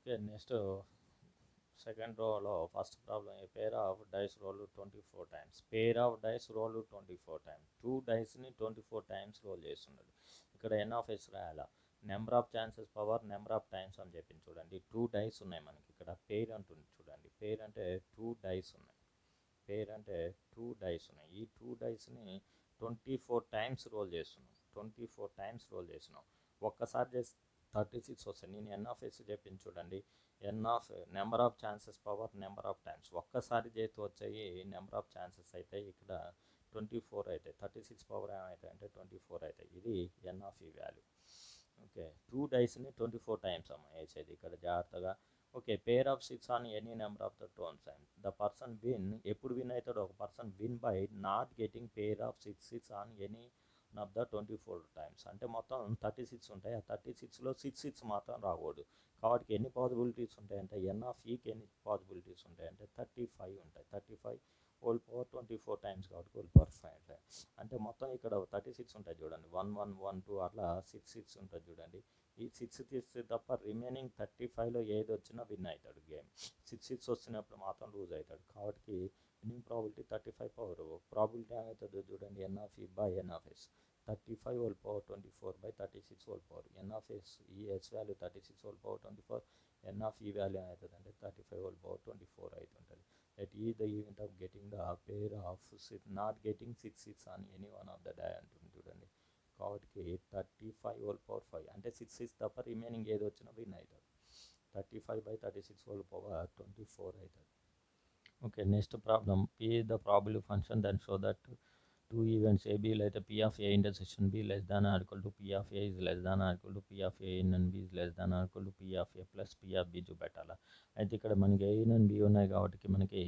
Okay. Next second రోలో first problem a pair of dice roll 24 times. Pair of dice roll 24 times. 2 డైస్ని 24 times roll చేస్తున్నాడు. ఇక్కడ n of S రాయాలా, number of chances power number of times అని చెప్పింది చూడండి. 2 dice ఉన్నాయి మనకి ఇక్కడ. పేర్ అంటుంది చూడండి. పేర్ అంటే 2 డైస్ ఉన్నాయి. పేర్ అంటే 2 డైస్ ఉన్నాయి. ఈ 2 డైస్ని 24 టైమ్స్ రోల్ చేస్తున్నాం. 24 టైమ్స్ రోల్ చేస్తున్నాం. ఒక్కసారి చేసి 36 వస్తాయి. నేను ఎన్ ఆఫ్ ఎస్ చెప్పింది చూడండి. N of number of chances power number of times. ఒక్కసారి చేతి వచ్చాయి నెంబర్ ఆఫ్ ఛాన్సెస్ అయితే ఇక్కడ 24 అవుతాయి. 36 పవర్ ఏమవుతాయి అంటే 24 అవుతాయి. ఇది ఎన్ ఆఫ్ ఈ వాల్యూ. ఓకే. 2 డైస్ని 24 టైమ్స్ అమ్మ వేసేది ఇక్కడ జాగ్రత్తగా. Okay. Pair of 6 on any number of the tones times. The person win. ఎప్పుడు విన్ అవుతాడు ఒక person? Win by not getting pair of 6 on any of the 24 times. అంటే మొత్తం 36 ఉంటాయి. ఆ 36లో 6 మాత్రం రాకూడదు. కాబట్టి ఎన్ని పాసిబిలిటీస్ ఉంటాయంటే ఎన్ ఆఫ్ ఈకి ఎన్ని పాసిబిలిటీస్ ఉంటాయంటే 35 ఉంటాయి. 35 హోల్ పవర్ 24 టైమ్స్ కాబట్టి హోల్ పవర్ 5 ఉంటాయి. అంటే మొత్తం ఇక్కడ 36 ఉంటాయి చూడండి. 1 1 1 2 అట్లా 6 ఉంటుంది చూడండి. ఈ 6 తప్ప రిమైనింగ్ 35లో ఏది వచ్చినా విన్ అవుతాడు గేమ్. 6 వచ్చినప్పుడు మాత్రం లూజ్ అవుతాడు. కాబట్టి విన్నింగ్ ప్రాబిలిటీ 35 పవర్. ప్రాబిలిటీ ఏమవుతుందో చూడండి. N of E by n of S. 35 whole power 24 by 36 whole power. N of S E S value 36 whole power 24. N of E value ఏమవుతుంది అంటే 35 whole power 24 అవుతుంటుంది. That E the event of getting the pair of not getting 6 on any one of the die అంటుంది చూడండి. కాబట్టి 35 whole power 5 అంటే 6 తప్ప remaining ఏది వచ్చినా విన్ అవుతాడు. 35 బై 36 హోల్ పవర్ 24 అవుతుంది. Okay. Next problem. P the probability function then show that 2 events A B అయితే P of A intersection B less than or equal to P of A is less than or equal to P of A in and B is less than or equal to P of A plus P of B చూపెట్టాలా. అయితే ఇక్కడ మనకి ఏ in and B ఉన్నాయి కాబట్టి మనకి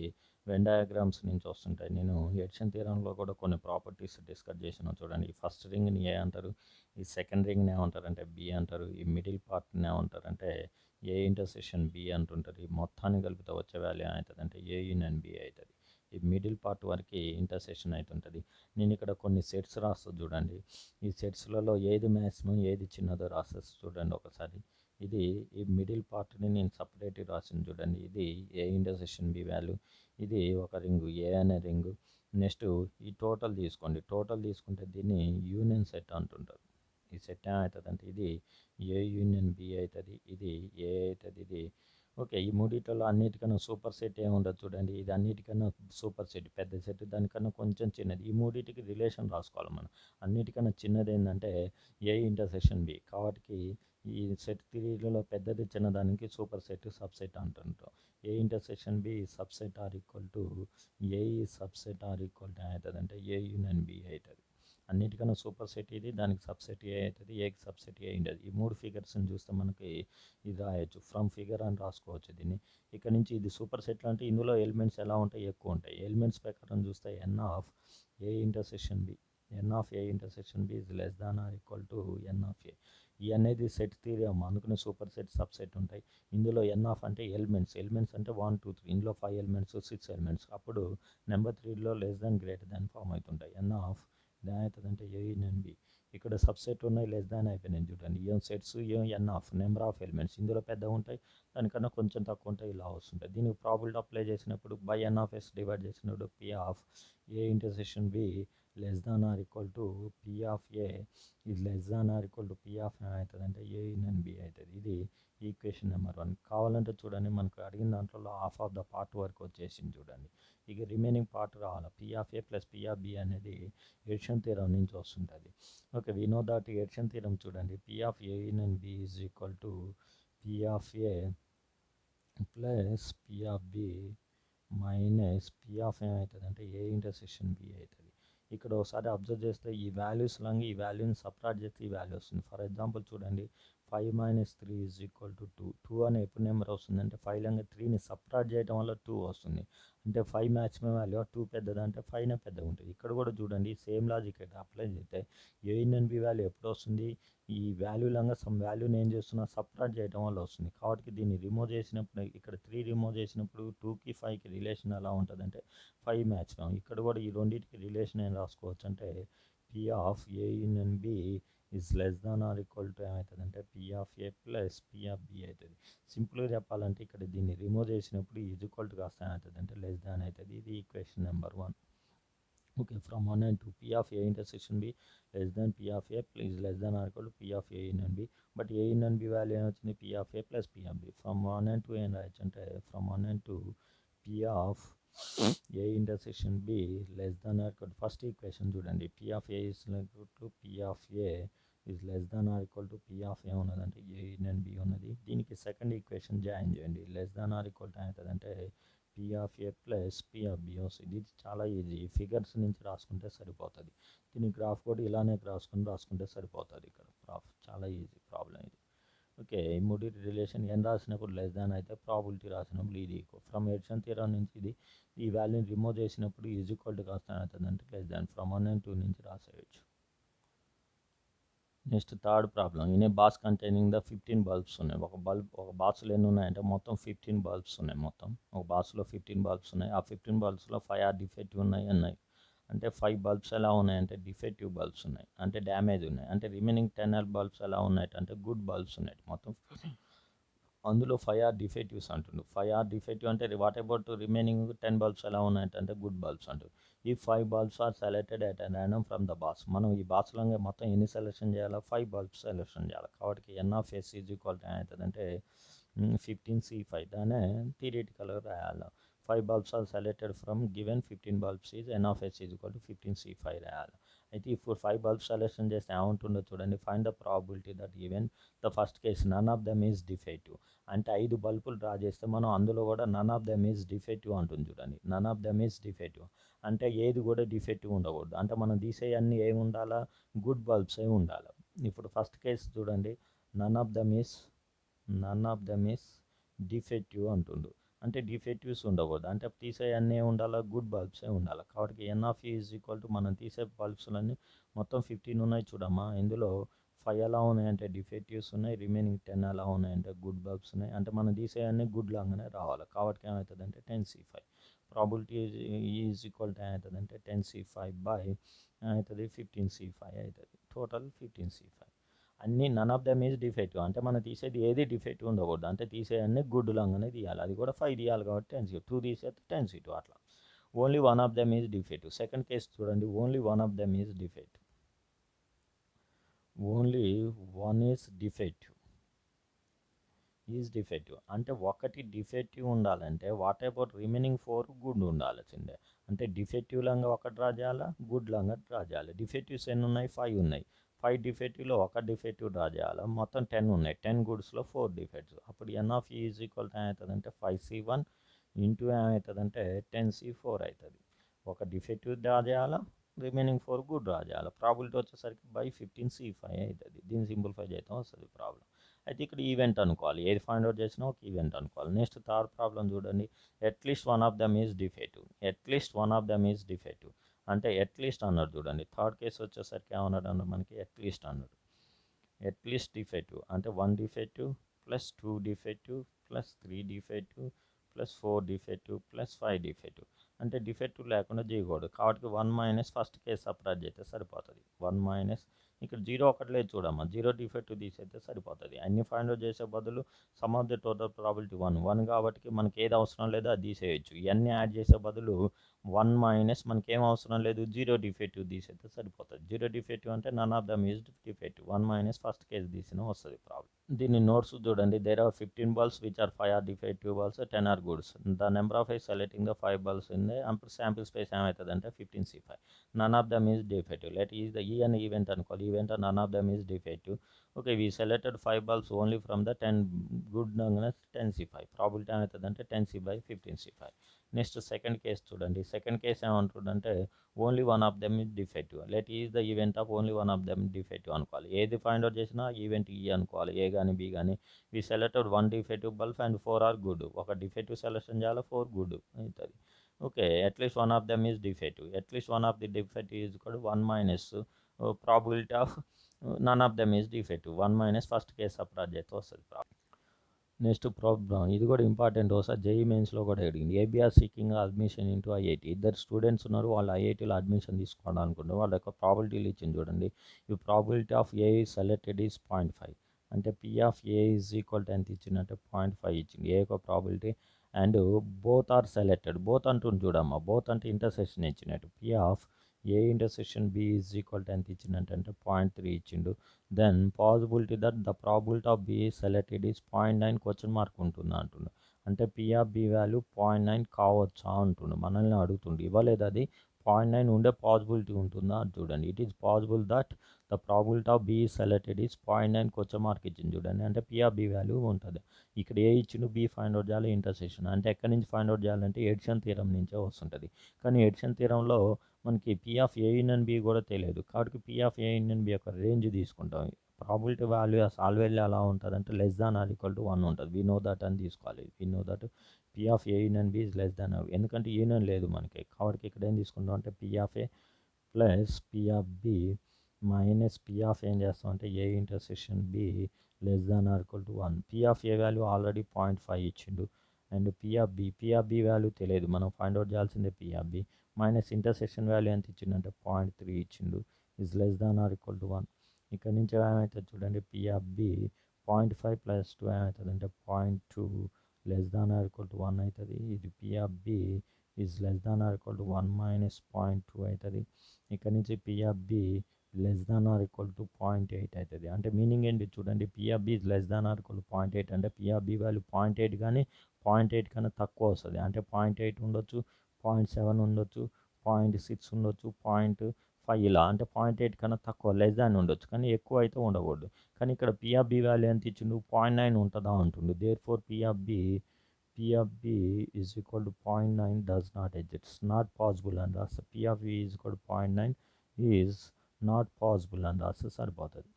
Venn diagrams నుంచి వస్తుంటాయి. నేను ఎడిషన్ థియరంలో కూడా కొన్ని ప్రాపర్టీస్ డిస్కస్ చేసినా చూడండి. ఈ ఫస్ట్ రింగ్ని ఏ అంటారు, ఈ సెకండ్ రింగ్ని ఏమంటారు అంటే బి అంటారు, ఈ మిడిల్ పార్ట్ని ఏమంటారు అంటే ఏ ఇంటర్సెక్షన్ బి అంటుంటుంది. మొత్తాన్ని కలిపితే వచ్చే వాల్యూ ఏమవుతుంది అంటే ఏ ఇన్ అండ్ బి అవుతుంది. ఈ మిడిల్ పార్ట్ వరకు ఇంటర్సెక్షన్ అవుతుంటుంది. నేను ఇక్కడ కొన్ని సెట్స్ రాస్తా చూడండి. ఈ సెట్స్లలో ఏది మ్యాక్సిమం ఏది చిన్నదో రాసేసి చూడండి ఒకసారి. ఇది ఈ మిడిల్ పార్ట్ని నేను సపరేట్గా రాసింది చూడండి. ఇది ఏ ఇంటర్సెక్షన్ బి వాల్యూ. ఇది ఒక రింగు ఏ అనే రింగు. నెక్స్ట్ ఈ టోటల్ తీసుకోండి. టోటల్ తీసుకుంటే దీన్ని యూనియన్ సెట్ అంటుంటారు. ఈ సెట్ ఏమవుతుంది అంటే ఇది ఏ యూనియన్ బి అవుతుంది, ఇది ఏ అవుతుంది, ఇది ఓకే. ఈ మూడిట్లో అన్నిటికన్నా సూపర్ సెట్ ఏముండదు చూడండి. ఇది అన్నిటికన్నా సూపర్ సెట్, పెద్ద సెట్. దానికన్నా కొంచెం చిన్నది. ఈ మూడింటికి రిలేషన్ రాసుకోవాలి మనం. అన్నిటికన్నా చిన్నది ఏంటంటే ఏ ఇంటర్సెక్షన్ బి. కాబట్టి ఈ సెట్ త్రీలలో పెద్దది చిన్నదానికి సూపర్ సెట్ సబ్ సెట్ అంటుంటాం. A intersection B subset or equal to A subset or equal to అవుతుంది అంటే ఏ యూనియన్ బి అవుతుంది. అన్నిటికన్నా సూపర్ సెట్ ఇది, దానికి సబ్సెట్ ఏ అవుతుంది, ఏకి సబ్సెట్ ఏ ఉంటుంది. ఈ మూడు ఫిగర్స్ని చూస్తే మనకి ఇది రాయొచ్చు. ఫ్రమ్ ఫిగర్ అని రాసుకోవచ్చు దీన్ని. ఇక్కడ నుంచి ఇది సూపర్ సెట్లు అంటే ఇందులో ఎలిమెంట్స్ ఎలా ఉంటాయి, ఎక్కువ ఉంటాయి. ఎలిమెంట్స్ ప్రకారం చూస్తే n of A intersection B, n of A intersection B is less than or equal to n of A. ఈ అనేది సెట్ థియరీ అమ్మ. అందుకనే సూపర్ సెట్ సబ్సెట్ ఉంటాయి. ఇందులో ఎన్ ఆఫ్ అంటే ఎలిమెంట్స్. ఎలిమెంట్స్ అంటే 1 2 3. ఇందులో 5 ఎలిమెంట్స్ 6 ఎలిమెంట్స్. అప్పుడు నెంబర్ 3లో less than greater than form అవుతుంటాయి. ఎన్ ఆఫ్ ఏమవుతుందంటే ఏ యూనియన్ బి. ఇక్కడ సబ్సెట్ ఉన్నాయి, లెస్ దాన్ అయిపోయినాయి చూడండి. ఏం సెట్స్ ఏం n of number of elements. ఇందులో పెద్దగా ఉంటాయి, దానికన్నా కొంచెం తక్కువ ఉంటాయి, ఇలా వస్తుంటాయి. దీనికి ప్రాబిలిటీ అప్లై చేసినప్పుడు by n of S divide చేసినప్పుడు P of A intersection B less than or equal to P of A ఇది less than or equal to P of ఏమవుతుంది అంటే ఏ యూనియన్ బి అవుతుంది. ఇది ఈక్వేషన్ నెంబర్ 1. కావాలంటే చూడండి, మనకు అడిగిన దాంట్లో హాఫ్ ఆఫ్ ద పార్ట్ వరకు వచ్చేసింది చూడండి. ఇక రిమైనింగ్ పార్ట్ రావాలి. P of A plus P of B అనేది ఎడిషన్ థియరం నుంచి వస్తుంటుంది. Okay. We know that addition theorem చూడండి. P of A and B is equal to P of A plus P of B minus P of ఏమవుతుంది అంటే A intersection B అవుతుంది. ఇక్కడ ఒకసారి observe చేస్తే ఈ వాల్యూస్ లాగా ఈ వాల్యూని సపరేట్ చేస్తే ఈ వాల్యూ వస్తుంది. ఫర్ ఎగ్జాంపుల్ చూడండి, 5 - 3 ఈజ్ ఈక్వల్ టు 2. 2 అనే ఎప్పుడు నెంబర్ వస్తుంది అంటే 5 లాగా 3ని సపరేట్ చేయడం వల్ల 2 వస్తుంది. అంటే 5 మ్యాక్సిమం వాల్యూ, 2 పెద్దది అంటే 5నే పెద్దగా ఉంటుంది. ఇక్కడ కూడా చూడండి సేమ్ లాజిక్ అయితే అప్లై చేస్తే ఏ అండ్ బి వాల్యూ ఎప్పుడు వస్తుంది, ఈ వాల్యూ లాగా సమ్ వాల్యూని ఏం చేస్తున్నా సపరేట్ చేయడం వల్ల వస్తుంది. కాబట్టి దీన్ని రిమూవ్ చేసినప్పుడు ఇక్కడ 3 రిమూవ్ చేసినప్పుడు 2కి 5కి రిలేషన్ ఎలా ఉంటుంది అంటే 5 మ్యాక్సిమం. ఇక్కడ కూడా ఈ రెండింటికి రిలేషన్ ఏం రాసుకోవచ్చు అంటే P of A and B is less than or equal to ఏమవుతుందంటే P of A plus P of B అవుతుంది. సింపుల్గా చెప్పాలంటే ఇక్కడ దీన్ని రిమూవ్ చేసినప్పుడు ఈజ్ ఈక్వల్ టు కాస్త ఏమవుతుందంటే లెస్ దాన్ అవుతుంది. ఇది equation number 1. Okay, from 1 and 2 p of a intersection b less than p of a is less than or equal to p of a in and b. But a in and b value ఏమొచ్చింది, p of a plus p of b. From 1 and 2 ఏం రాయొచ్చు అంటే from 1 and 2 p of a intersection b less than or equal to first equation చూడండి, p of a is equal to p of a is less than or equal to p of a ఉన్నదంటే a in and b ఉన్నది. దీనికి second equation join చేయండి, less than or equal to అవుతుందంటే P of A plus P of B వస్తుంది. ఇది చాలా easy, figures నుంచి రాసుకుంటే సరిపోతుంది. దీని గ్రాఫ్ కూడా ఇలానే రాసుకుంటే సరిపోతుంది. ఇక్కడ గ్రాఫ్ చాలా ఈజీ ప్రాబ్లం ఇది. ఓకే, ఈ మూడు రిలేషన్ n రాసినప్పుడు లెస్ దాన్ అయితే, ప్రాబిలిటీ రాసినప్పుడు ఇది ఈక్వల్. ఫ్రమ్ ఎడిషన్ థియరం నుంచి ఇది ఈ వాల్యూని రిమూవ్ చేసినప్పుడు ఈజ్ ఈక్వల్ టు కాస్త అవుతుందంటే లెస్ దాన్. ఫ్రమ్ 1 and 2 నుంచి రాసేయచ్చు. Next third problem, in a box containing the 15 bulbs ఉన్నాయి. ఒక బాక్స్లో ఎన్ని ఉన్నాయంటే మొత్తం 15 బల్బ్స్ ఉన్నాయి. మొత్తం ఒక బాక్స్లో 15 బల్బ్స్ ఉన్నాయి. ఆ 15 బల్బ్స్లో 5 ఆర్ డిఫెక్టివ్ ఉన్నాయి. అంటే 5 బల్బ్స్ ఎలా ఉన్నాయంటే డిఫెక్టివ్ బల్బ్స్ ఉన్నాయి, అంటే డ్యామేజ్ ఉన్నాయి. అంటే రిమైనింగ్ 10 బల్బ్స్ ఎలా ఉన్నాయి అంటే గుడ్ బల్బ్స్ ఉన్నాయి. మొత్తం అందులో 5 ఆర్ డిఫెక్టివ్స్ అంటుండు. 5 ఆర్ డిఫెక్టివ్ అంటే వాట్ అబౌట్ రిమైనింగ్ 10 బల్బ్స్ ఎలా ఉన్నాయంటే గుడ్ బల్బ్స్ అంటుంది. ఈ 5 bulbs are selected at random from the box. మనం ఈ బాక్స్లో మొత్తం ఎన్ని సెలెక్షన్ చేయాలి, 5 బల్బ్స్ సెలెక్షన్ చేయాలి. కాబట్టి N of S is equal to ఏమవుతుందంటే 15c5. దాన్ని థియరిటికల్గా రాయాలి. 5 bulbs are selected from given 15 bulbs is N of S is equal to 15c5 రాయాలి. అయితే ఇప్పుడు 5 బల్బ్స్ సెలెక్షన్ చేస్తే ఏముంటుందో చూడండి, find the probability that even the first case none of them is defective. అంటే 5 బల్బులు డ్రా చేస్తే మనం అందులో కూడా none of them is defective అంటుంది చూడండి. None of them is defective అంటే ఏది కూడా డిఫెక్టివ్ ఉండకూడదు. అంటే మనం తీసే అన్ని ఏమి ఉండాలా, గుడ్ బల్బ్స్ ఏ ఉండాలి. ఇప్పుడు ఫస్ట్ కేసు చూడండి, none of them is defective అంటుండు. అంటే డిఫెక్టివ్స్ ఉండకూడదు. అంటే తీసే అన్నీ ఉండాలా, గుడ్ బల్బ్సే ఉండాలి. కాబట్టి N of is equal to మనం తీసే బల్బ్స్లన్నీ మొత్తం 15 ఉన్నాయి చూడమ్మా. ఇందులో 5 ఎలా ఉన్నాయంటే డిఫెక్టివ్స్ ఉన్నాయి, రిమైనింగ్ 10 ఎలా ఉన్నాయంటే గుడ్ బల్బ్స్ ఉన్నాయి. అంటే మనం తీసే అన్నీ గుడ్ లాగానే రావాలి. కాబట్టి ఏమవుతుందంటే 10c5. Probability is equal to ఏమవుతుందంటే 10c5 బై అవుతుంది 15c5 అవుతుంది. Total 15c5. అన్నీ none of them is defective అంటే మనం తీసేది ఏది డిఫెక్టివ్ ఉండకూడదు. అంటే తీసేయన్నీ గుడ్ లాగానే తీయాలి. అది కూడా 5 తీయాలి కాబట్టి 10c. 2 తీసేస్తే 10c2 అట్లా. Only one of them is defective. Second case చూడండి, only one of them is defective. Only one is defective అంటే ఒకటి డిఫెక్టివ్ ఉండాలంటే వాట్ అబౌట్ రిమైనింగ్ 4 గుడ్ ఉండాల్సిందే. అంటే డిఫెక్టివ్ లాగా ఒకటి డ్రా చేయాలా, గుడ్ లాగా డ్రా చేయాలి. డిఫెక్టివ్స్ ఎన్ని ఉన్నాయి, 5 ఉన్నాయి. 5 డిఫెక్టివ్లో ఒక డిఫెక్టివ్ డ్రా చేయాలి. మొత్తం 10 ఉన్నాయి. 10 గుడ్స్లో 4 డిఫెక్ట్స్. అప్పుడు ఎన్ ఆఫ్ ఈజ్ ఈక్వల్ టు ఏమవుతుందంటే 5c1 ఇంటూ ఏమవుతుందంటే 10c4 అవుతుంది. ఒక డిఫెక్టివ్ డ్రా చేయాలా, రిమైనింగ్ 4 గుడ్ డ్రా చేయాలి. ప్రాబిలిటీ వచ్చేసరికి బై 15c5 అవుతుంది. దీన్ని సింప్లిఫై చేద్దాం వస్తుంది ప్రాబ్లం. అయితే ఇక్కడ ఈవెంట్ అనుకోవాలి, ఏది ఫైండ్ అవుట్ చేసినా ఒక ఈవెంట్ అనుకోవాలి. నెక్స్ట్ థర్డ్ ప్రాబ్లం చూడండి, at least one of them is defective. అంటే అట్లీస్ట్ అన్నాడు చూడండి. థర్డ్ కేసు వచ్చేసరికి ఏమన్నాడు అన్న మనకి అట్లీస్ట్ అన్నాడు. అట్లీస్ట్ డిఫెక్టివ్ అంటే 1 defective plus 2 defective plus 3 defective plus 4 defective plus 5 defective. అంటే డిఫెక్టివ్ లేకుండా చేయకూడదు. కాబట్టి 1 మైనస్ ఫస్ట్ కేసు సపరేట్ చేస్తే సరిపోతుంది. 1 మైనస్ ఇక్కడ 0 ఒకటి లేదు చూడమ్మా, 0 డిఫెక్టివ్ తీసేస్తే సరిపోతుంది. అన్ని ఫైండ్ అవుట్ చేసే బదులు some of the total probability 1 కాబట్టి మనకి ఏది అవసరం లేదో అది తీసేయచ్చు. ఇవన్నీ యాడ్ చేసే బదులు 1 మైనస్ మనకి ఏం అవసరం లేదు, 0 డిఫెక్టివ్ తీసేస్తే సరిపోతుంది. 0 డిఫెక్టివ్ అంటే none of them is defective. 1 minus first case తీసినా వస్తుంది ప్రాబ్లం. దీన్ని నోట్స్ చూడండి, there are 15 balls which are 5 are defective balls, 10 are goods. The number of is selecting the 5 balls in the sample space ఏమవుతుందంటే 15c5. None of them is defective. Let is the an event అనుకోవాలి. Event none of them is defective. Okay, we selected 5 balls only from the 10 good 10c5. Probability ఏమవుతుందంటే 10c by 15c5. Next second case చూడండి. Second case ఏమంటుందంటే only one of them is defective. Let is the event of only one of them defective అనుకోవాలి. ఏది find out చేసినా event ఈ అనుకోవాలి, ఏ కానీ B కానీ. We selected 1 defective bulb and 4 are good. ఒక డిఫెక్టివ్ సెలెక్షన్ చేయాలి, 4 గుడ్ అవుతుంది. Okay, at least one of them is defective. At least one of the defective is కూడా 1 minus probability of none of them is defective. 1 minus first case separate చేస్తే వస్తుంది problem. Next problem ఇది కూడా important. ఒకసారి JEE మెయిన్స్లో కూడా అడిగింది. ABR seeking admission into IIT. ఇద్దరు స్టూడెంట్స్ ఉన్నారు, వాళ్ళు ఐఐటీలో అడ్మిషన్ తీసుకోవాలనుకుంటున్నారు. వాళ్ళ యొక్క ప్రాబిలిటీలు ఇచ్చింది చూడండి. ఈ probability of A selected is 0.5, అంటే P of A is equal to ఎంత ఇచ్చిందంటే 0.5 ఇచ్చింది ఏ యొక్క probability. And both are selected, both అంటుంది చూడమ్మా, బోత్ అంటే ఇంటర్సెక్షన్ ఇచ్చినట్టు. P of A intersection B is equal to ఎంత ఇచ్చిందంటే 0.3 ఇచ్చిండు. Then possibility that the probability of B selected is 0.9 question mark ఉంటుంది అంటుండు. అంటే పి ఆఫ్ బి వాల్యూ 0.9 కావచ్చా అంటుండు, మనల్ని అడుగుతుండు. ఇవ్వలేదు అది. 0.9 ఉండే పాసిబిలిటీ ఉంటుందా అని చూడండి. It is possible that the probability of B selected is 0.9 question mark ఇచ్చింది చూడండి. అంటే పి ఆఫ్ బి వాల్యూ ఉంటుంది. ఇక్కడ ఏ ఇచ్చిండు, బి ఫైండ్ అవుట్ చేయాలి, ఇంటర్సెక్షన్. అంటే ఎక్కడి నుంచి ఫైండ్ అవుట్ చేయాలంటే ఎడిషన్ థీరం నుంచే వస్తుంటుంది. కానీ ఎడిషన్ థీరంలో మనకి P of A union B కూడా తెలియదు, కాబట్టి P of A union B యొక్క రేంజ్ తీసుకుంటాం. ప్రాబిలిటీ వాల్యూ ఆల్వేస్ ఎలా ఉంటుంది అంటే less than or equal to 1 ఉంటుంది. వి నో దట్ అని తీసుకోవాలి. We know that P of A union B is less than, ఎందుకంటే యూనియన్ లేదు మనకి, కాబట్టి ఇక్కడ ఏం తీసుకుంటాం అంటే P of A plus P of B minus P of ఏం చేస్తాం అంటే A intersection B less than or equal to 1. P of A value already 0.5 ఇచ్చిండు. And P of B value తెలియదు, మనం ఫైండ్ అవుట్ చేయాల్సిందే P of B. Minus intersection value ఎంత ఇచ్చిండంటే 0.3 ఇచ్చిండు. Is less than or equal to 1. ఇక్కడ నుంచి ఏమవుతుంది చూడండి, పి ఆఫ్ బి 0.5 ప్లస్ 2 ఏమవుతుంది అంటే 0.2 less than or equal to 1 అవుతుంది. ఇది P of B is less than or equal to 1 minus 0.2 అవుతుంది. ఇక్కడ నుంచి P of B less than or equal to 0.8 అవుతుంది. అంటే మీనింగ్ ఏంటి చూడండి, P of B less than or equal to 0.8 అంటే పి ఆఫ్ బి వాల్యూ 0.8 కానీ 0.8 కన్నా తక్కువ వస్తుంది. అంటే 0.8 ఉండొచ్చు, 0.7 ఉండొచ్చు, 0.6 ఉండొచ్చు, 0.5 ఇలా. అంటే 0.8 కన్నా తక్కువ లెస్ దాన్ ఉండొచ్చు, కానీ ఎక్కువ అయితే ఉండకూడదు. కానీ ఇక్కడ పి ఆఫ్ బి వాల్యూ ఎంత ఇచ్చిండు, 0.9 ఉంటుందా అంటుండు. Therefore P of B is equal to 0.9 does not exist, not possible అని రాస్తే P of B is equal to 0.9 is not possible అని రాస్తే సరిపోతుంది.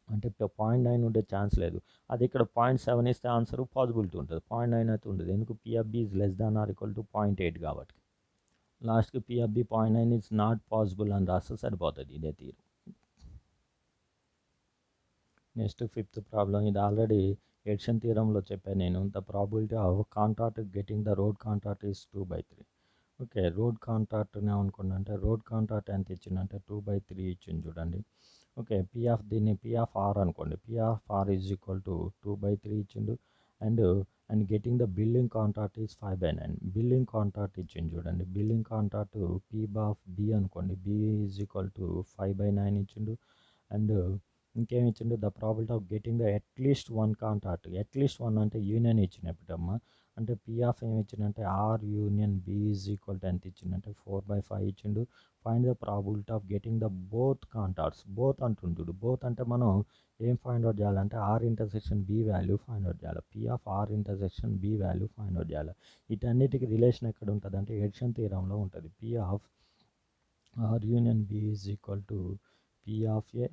అంటే 0.9 ఉండే ఛాన్స్ లేదు. అది ఇక్కడ 0.7 ఇస్తే ఆన్సర్ పాసిబిలిటీ ఉంటుంది, 0.9 అయితే ఉండదు. ఎందుకు, P of B is less than or equal to 0.8 కాబట్టి. లాస్ట్కి P of B 0.9 is not possible అని రాస్తే సరిపోతుంది. ఇదే తీరు. Next fifth problem. ఇది ఆల్రెడీ ఎడిషన్ థియరంలో చెప్పాను నేను. The probability of contract getting the road contract is 2/3. Okay, road కాంట్రాక్ట్నే అనుకోండి. అంటే రోడ్ కాంట్రాక్ట్ ఎంత ఇచ్చిందంటే 2/3 ఇచ్చింది చూడండి. ఓకే, దీన్ని పి ఆఫ్ ఆర్ అనుకోండి. P of R is equal to 2/3 ఇచ్చిండు. And getting the building contract is 5/9. Building contract ఇచ్చింది చూడండి. Building contract P of B అనుకోండి. బి ఈజ్ ఈక్వల్ టు 5/9 ఇచ్చిండు. అండ్ ఇంకేమి ఇచ్చిండు, the probability of getting the at least 1 contract. At least 1 అంటే union ఇచ్చినప్పుడమ్మా. అంటే పి ఆఫ్ ఏమి ఇచ్చిందంటే R union B is equal to ఎంత ఇచ్చిందంటే 4/5 ఇచ్చిండు. Find the probability of getting the both contracts. Both అంటుండు. బోత్ అంటే మనం ఏం ఫైండ్ అవుట్ చేయాలంటే R intersection B value find out చేయాలి. P of R intersection B value find out చేయాలి. వీటన్నిటికి రిలేషన్ ఎక్కడ ఉంటుంది అంటే ఎడిషన్ థియరంలో ఉంటుంది. P of R union B is equal to P of A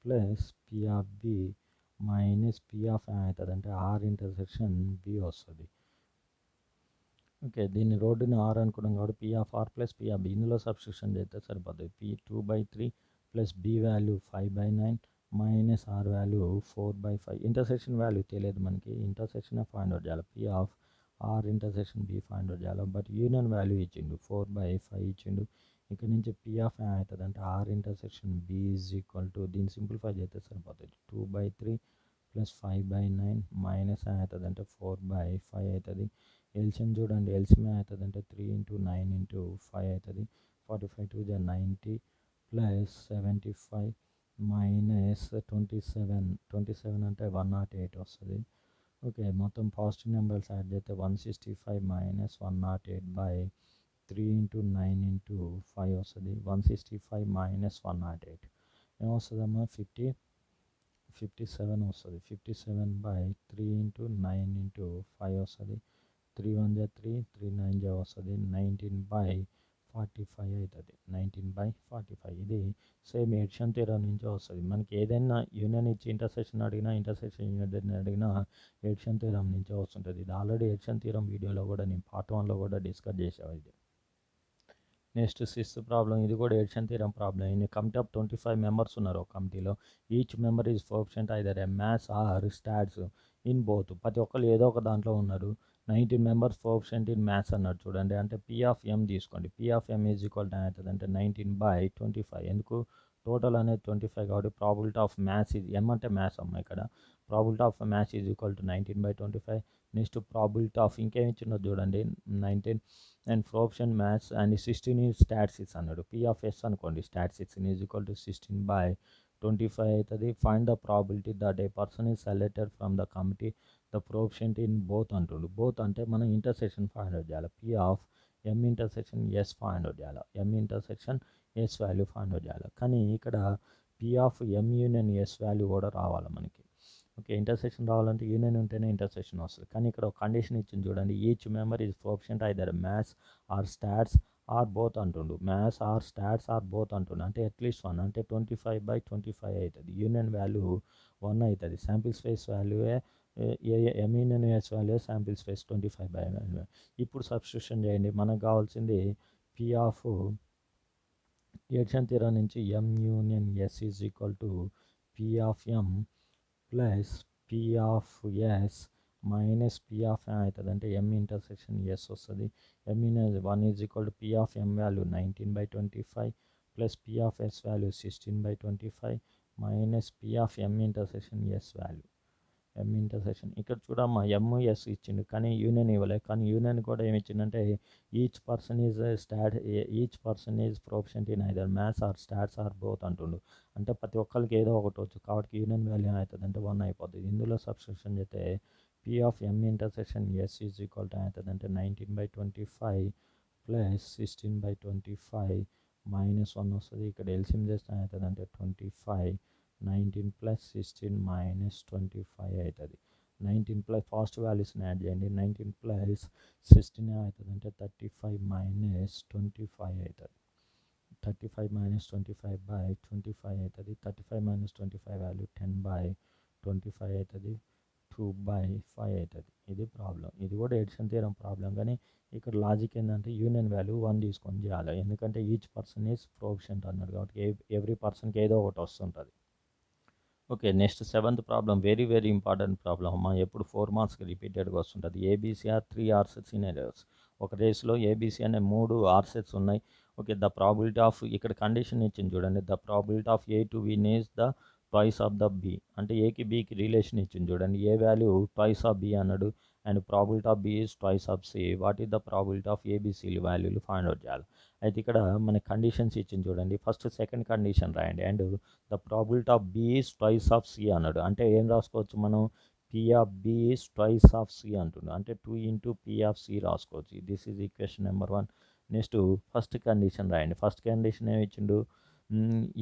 plus P of B minus P of ఏమవుతుంది అంటే ఆర్ ఇంటర్సెక్షన్ బి వస్తుంది. ఓకే, దీన్ని రోడ్డుని ఆర్ అనుకున్నాం కాబట్టి P of R plus P of B ఇందులో సబ్స్టిట్యూషన్ చేస్తే సరిపోతుంది. P 2/3 plus B value 5/9 minus R value 4/5. Intersection value తెలియదు మనకి, ఇంటర్సెక్షన్ ఫైండ్ అవుట్ చేయాలి. P of R intersection B find out చేయాలి. బట్ యూనియన్ వాల్యూ ఇచ్చిండు 4/5 ఇచ్చిండు. ఇక్కడ నుంచి పి ఆఫ్ ఏమవుతుంది అంటే R intersection B is equal to, దీన్ని సింప్లిఫై చేస్తే సరిపోతుంది. 2/3 ప్లస్ 5/9 మైనస్ ఏమవుతుంది అంటే 4/5 అవుతుంది. ఎల్సిఎం చూడండి, ఎల్సిఎం అవుతుంది అంటే 3 × 9 × 5 అవుతుంది. 45 2 × 90 ప్లస్ 75 మైనస్ 27 అంటే 108 వస్తుంది. ఓకే, మొత్తం పాజిటివ్ నెంబర్స్ యాడ్ చేస్తే 165 మైనస్ 108/3 × 9 × 5 వస్తుంది. 165 మైనస్ 108 ఏమొస్తుందమ్మా, 57 వస్తుంది. 57/3 × 9 × 5 వస్తుంది. 3 1 × 3, 3 9 వస్తుంది. 19/45 అవుతుంది. 19/45. ఇది సేమ్ ఎడిషన్ థియరం నుంచే వస్తుంది. మనకి ఏదైనా యూనియన్ ఇచ్చి ఇంటర్సెక్షన్ అడిగినా, ఇంటర్సెక్షన్ యూనియన్ అడిగినా ఎడిషన్ థియరం నుంచే వస్తుంటుంది. ఇది ఆల్రెడీ ఎడిషన్ థియరం వీడియోలో కూడా నేను పార్ట్ 1లో కూడా డిస్కస్ చేసాను. ఇది నెక్స్ట్ సిక్స్త్ ప్రాబ్లం. ఇది కూడా addition theorem problem. In committee of 25 members ఉన్నారు ఒక కమిటీలో. Each member is coefficient either a maths or stats in both ప్రతి ఒక్కరు ఏదో ఒక దాంట్లో ఉన్నారు. 19 మెంబర్స్ కోఎఫిషియంట్ ఇన్ మ్యాథ్స్ అన్నాడు చూడండి. అంటే పీ ఆఫ్ ఎం తీసుకోండి. P of M is equal to అవుతుంది అంటే 19/25. ఎందుకు టోటల్ అనేది 25 కాబట్టి ప్రాబిలిటీ ఆఫ్ మ్యాథ్స్ ఇది ఎం అంటే మ్యాథ్స్ అమ్మ ఇక్కడ. Probability of maths is equal to 19/25. Next probability of ఇంకేమి ఇచ్చినది చూడండి 19 and coefficient maths and 16 is statistics అన్నాడు. పీ ఆఫ్ ఎస్ అనుకోండి స్టాట్సిక్స్ ఈజ్ ఈక్వల్ టు 16/25 అవుతుంది. Find the probability that a person is selected from the committee the coefficient in both అంటుండు. Both అంటే మనం intersection find out చేయాలి. P of M intersection S find out చేయాలి. M intersection S value find out చేయాలి. కానీ ఇక్కడ P of M union S value కూడా రావాలి మనకి. ఓకే, ఇంటర్సెక్షన్ రావాలంటే యూనియన్ ఉంటేనే ఇంటర్సెక్షన్ వస్తుంది. కానీ ఇక్కడ ఒక కండిషన్ ఇచ్చింది చూడండి. Each member is coefficient either maths or stats or both అంటుండు. Maths or stats or both అంటుండు. అంటే అట్లీస్ట్ 1 అంటే 25/25 అవుతుంది. యూనియన్ వాల్యూ 1 అవుతుంది. Sample space value M union S value sample space 25/1. ఇప్పుడు సబ్స్టిట్యూషన్ చేయండి. మనకు కావాల్సింది పీ ఆఫ్ ఎడిషన్ థియరం నుంచి M union S is equal to P of M plus P of S minus P of M అవుతుంది. అంటే M intersection S వస్తుంది. M union 1 is equal to P of M value 19/25 plus P of S value 16/25 minus P of M intersection S value. M intersection ఇక్కడ చూడమ్మా M S ఇచ్చిండు కానీ union ఇవ్వలేదు. కానీ union కూడా ఏమి ఇచ్చిందంటే each person is proficient in either maths or stats or both అంటుండు. అంటే ప్రతి ఒక్కరికి ఏదో ఒకటి వచ్చు కాబట్టి యూనియన్ వాల్యూ అవుతుంది అంటే 1 అయిపోతుంది. ఇందులో సబ్స్టిట్యూషన్ చేస్తే P of M intersection S is equal to అవుతుంది అంటే 19/25 ప్లస్ 16/25 మైనస్ 1 వస్తుంది. ఇక్కడ ఎల్సిఎం చేస్తే అవుతుంది అంటే 25 19 ప్లస్ 16 మైనస్ 25 అవుతుంది. 19 ప్లస్ ఫాస్ట్ వాల్యూస్ని యాడ్ చేయండి. 19 ప్లస్ 16 అవుతుంది అంటే 35 మైనస్ 25 అవుతుంది. 35 మైనస్ 25/25 అవుతుంది. 35 మైనస్ 25 వాల్యూ 10/25 అవుతుంది. 2/5 అవుతుంది. ఇది ప్రాబ్లం. ఇది కూడా ఎడిషన్ థియరం ప్రాబ్లం. కానీ ఇక్కడ లాజిక్ ఏంటంటే యూనియన్ వాల్యూ 1 తీసుకొని చేయాలి. ఎందుకంటే ఈచ్ పర్సన్ ఈజ్ ప్రొఫిషియంట్ అన్నాడు కాబట్టి ఎవ్రీ పర్సన్కి ఏదో ఒకటి వస్తుంటుంది. Okay, next 7th problem very very important problem అమ్మా. ఎప్పుడు 4 మార్క్స్కి రిపీటెడ్గా వస్తుంటుంది. A B C are 3 horses in a race. ఒక రేస్లో ఏబీసీ అనే 3 ఆర్సెట్స్ ఉన్నాయి. ఓకే, ద ప్రాబిలిటీ ఆఫ్ ఇక్కడ కండిషన్ ఇచ్చింది చూడండి. The probability of A to B నేస్ the twice of the B. అంటే ఏకి బీకి రిలేషన్ ఇచ్చింది చూడండి. A value twice of B అన్నాడు and probability of B is twice of C. What is the probability of A B C వాల్యూలు find out చేయాలి. అయితే ఇక్కడ మన కండిషన్స్ ఇచ్చింది చూడండి. ఫస్ట్ సెకండ్ కండిషన్ రాయండి. And the probability of B is twice of C అన్నాడు. అంటే ఏం రాసుకోవచ్చు మనం P of B is twice of C అంటున్నాడు. అంటే 2 ఇంటూ పీ ఆఫ్ సి రాసుకోవచ్చు. This is equation number 1. Next first condition రాయండి. ఫస్ట్ కండిషన్ ఏమి ఇచ్చిండు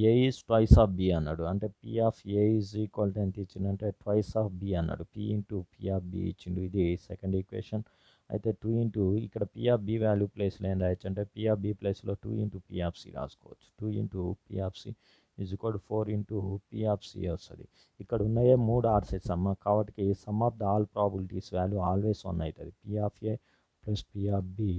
A is twice of B అన్నాడు. అంటే P of A is equal to ఎంత ఇచ్చిండు అంటే ట్వైస్ ఆఫ్ బి అన్నాడు. P into P of B ఇచ్చిండు. ఇది సెకండ్ ఈక్వేషన్. అయితే 2 ఇంటూ ఇక్కడ పీ ఆఫ్ బి వాల్యూ ప్లేస్లో ఏం రాయొచ్చు అంటే పీ ఆఫ్ బి ప్లేస్లో 2 ఇంటూ పీ ఆఫ్ సి రాసుకోవచ్చు. 2 into P of C is equal 4 into P of C వస్తుంది. ఇక్కడ ఉన్నాయే 3 ఆర్సెట్స్ అమ్మ కాబట్టి sum of the all probabilities value always 1 అవుతుంది. P of A plus P of B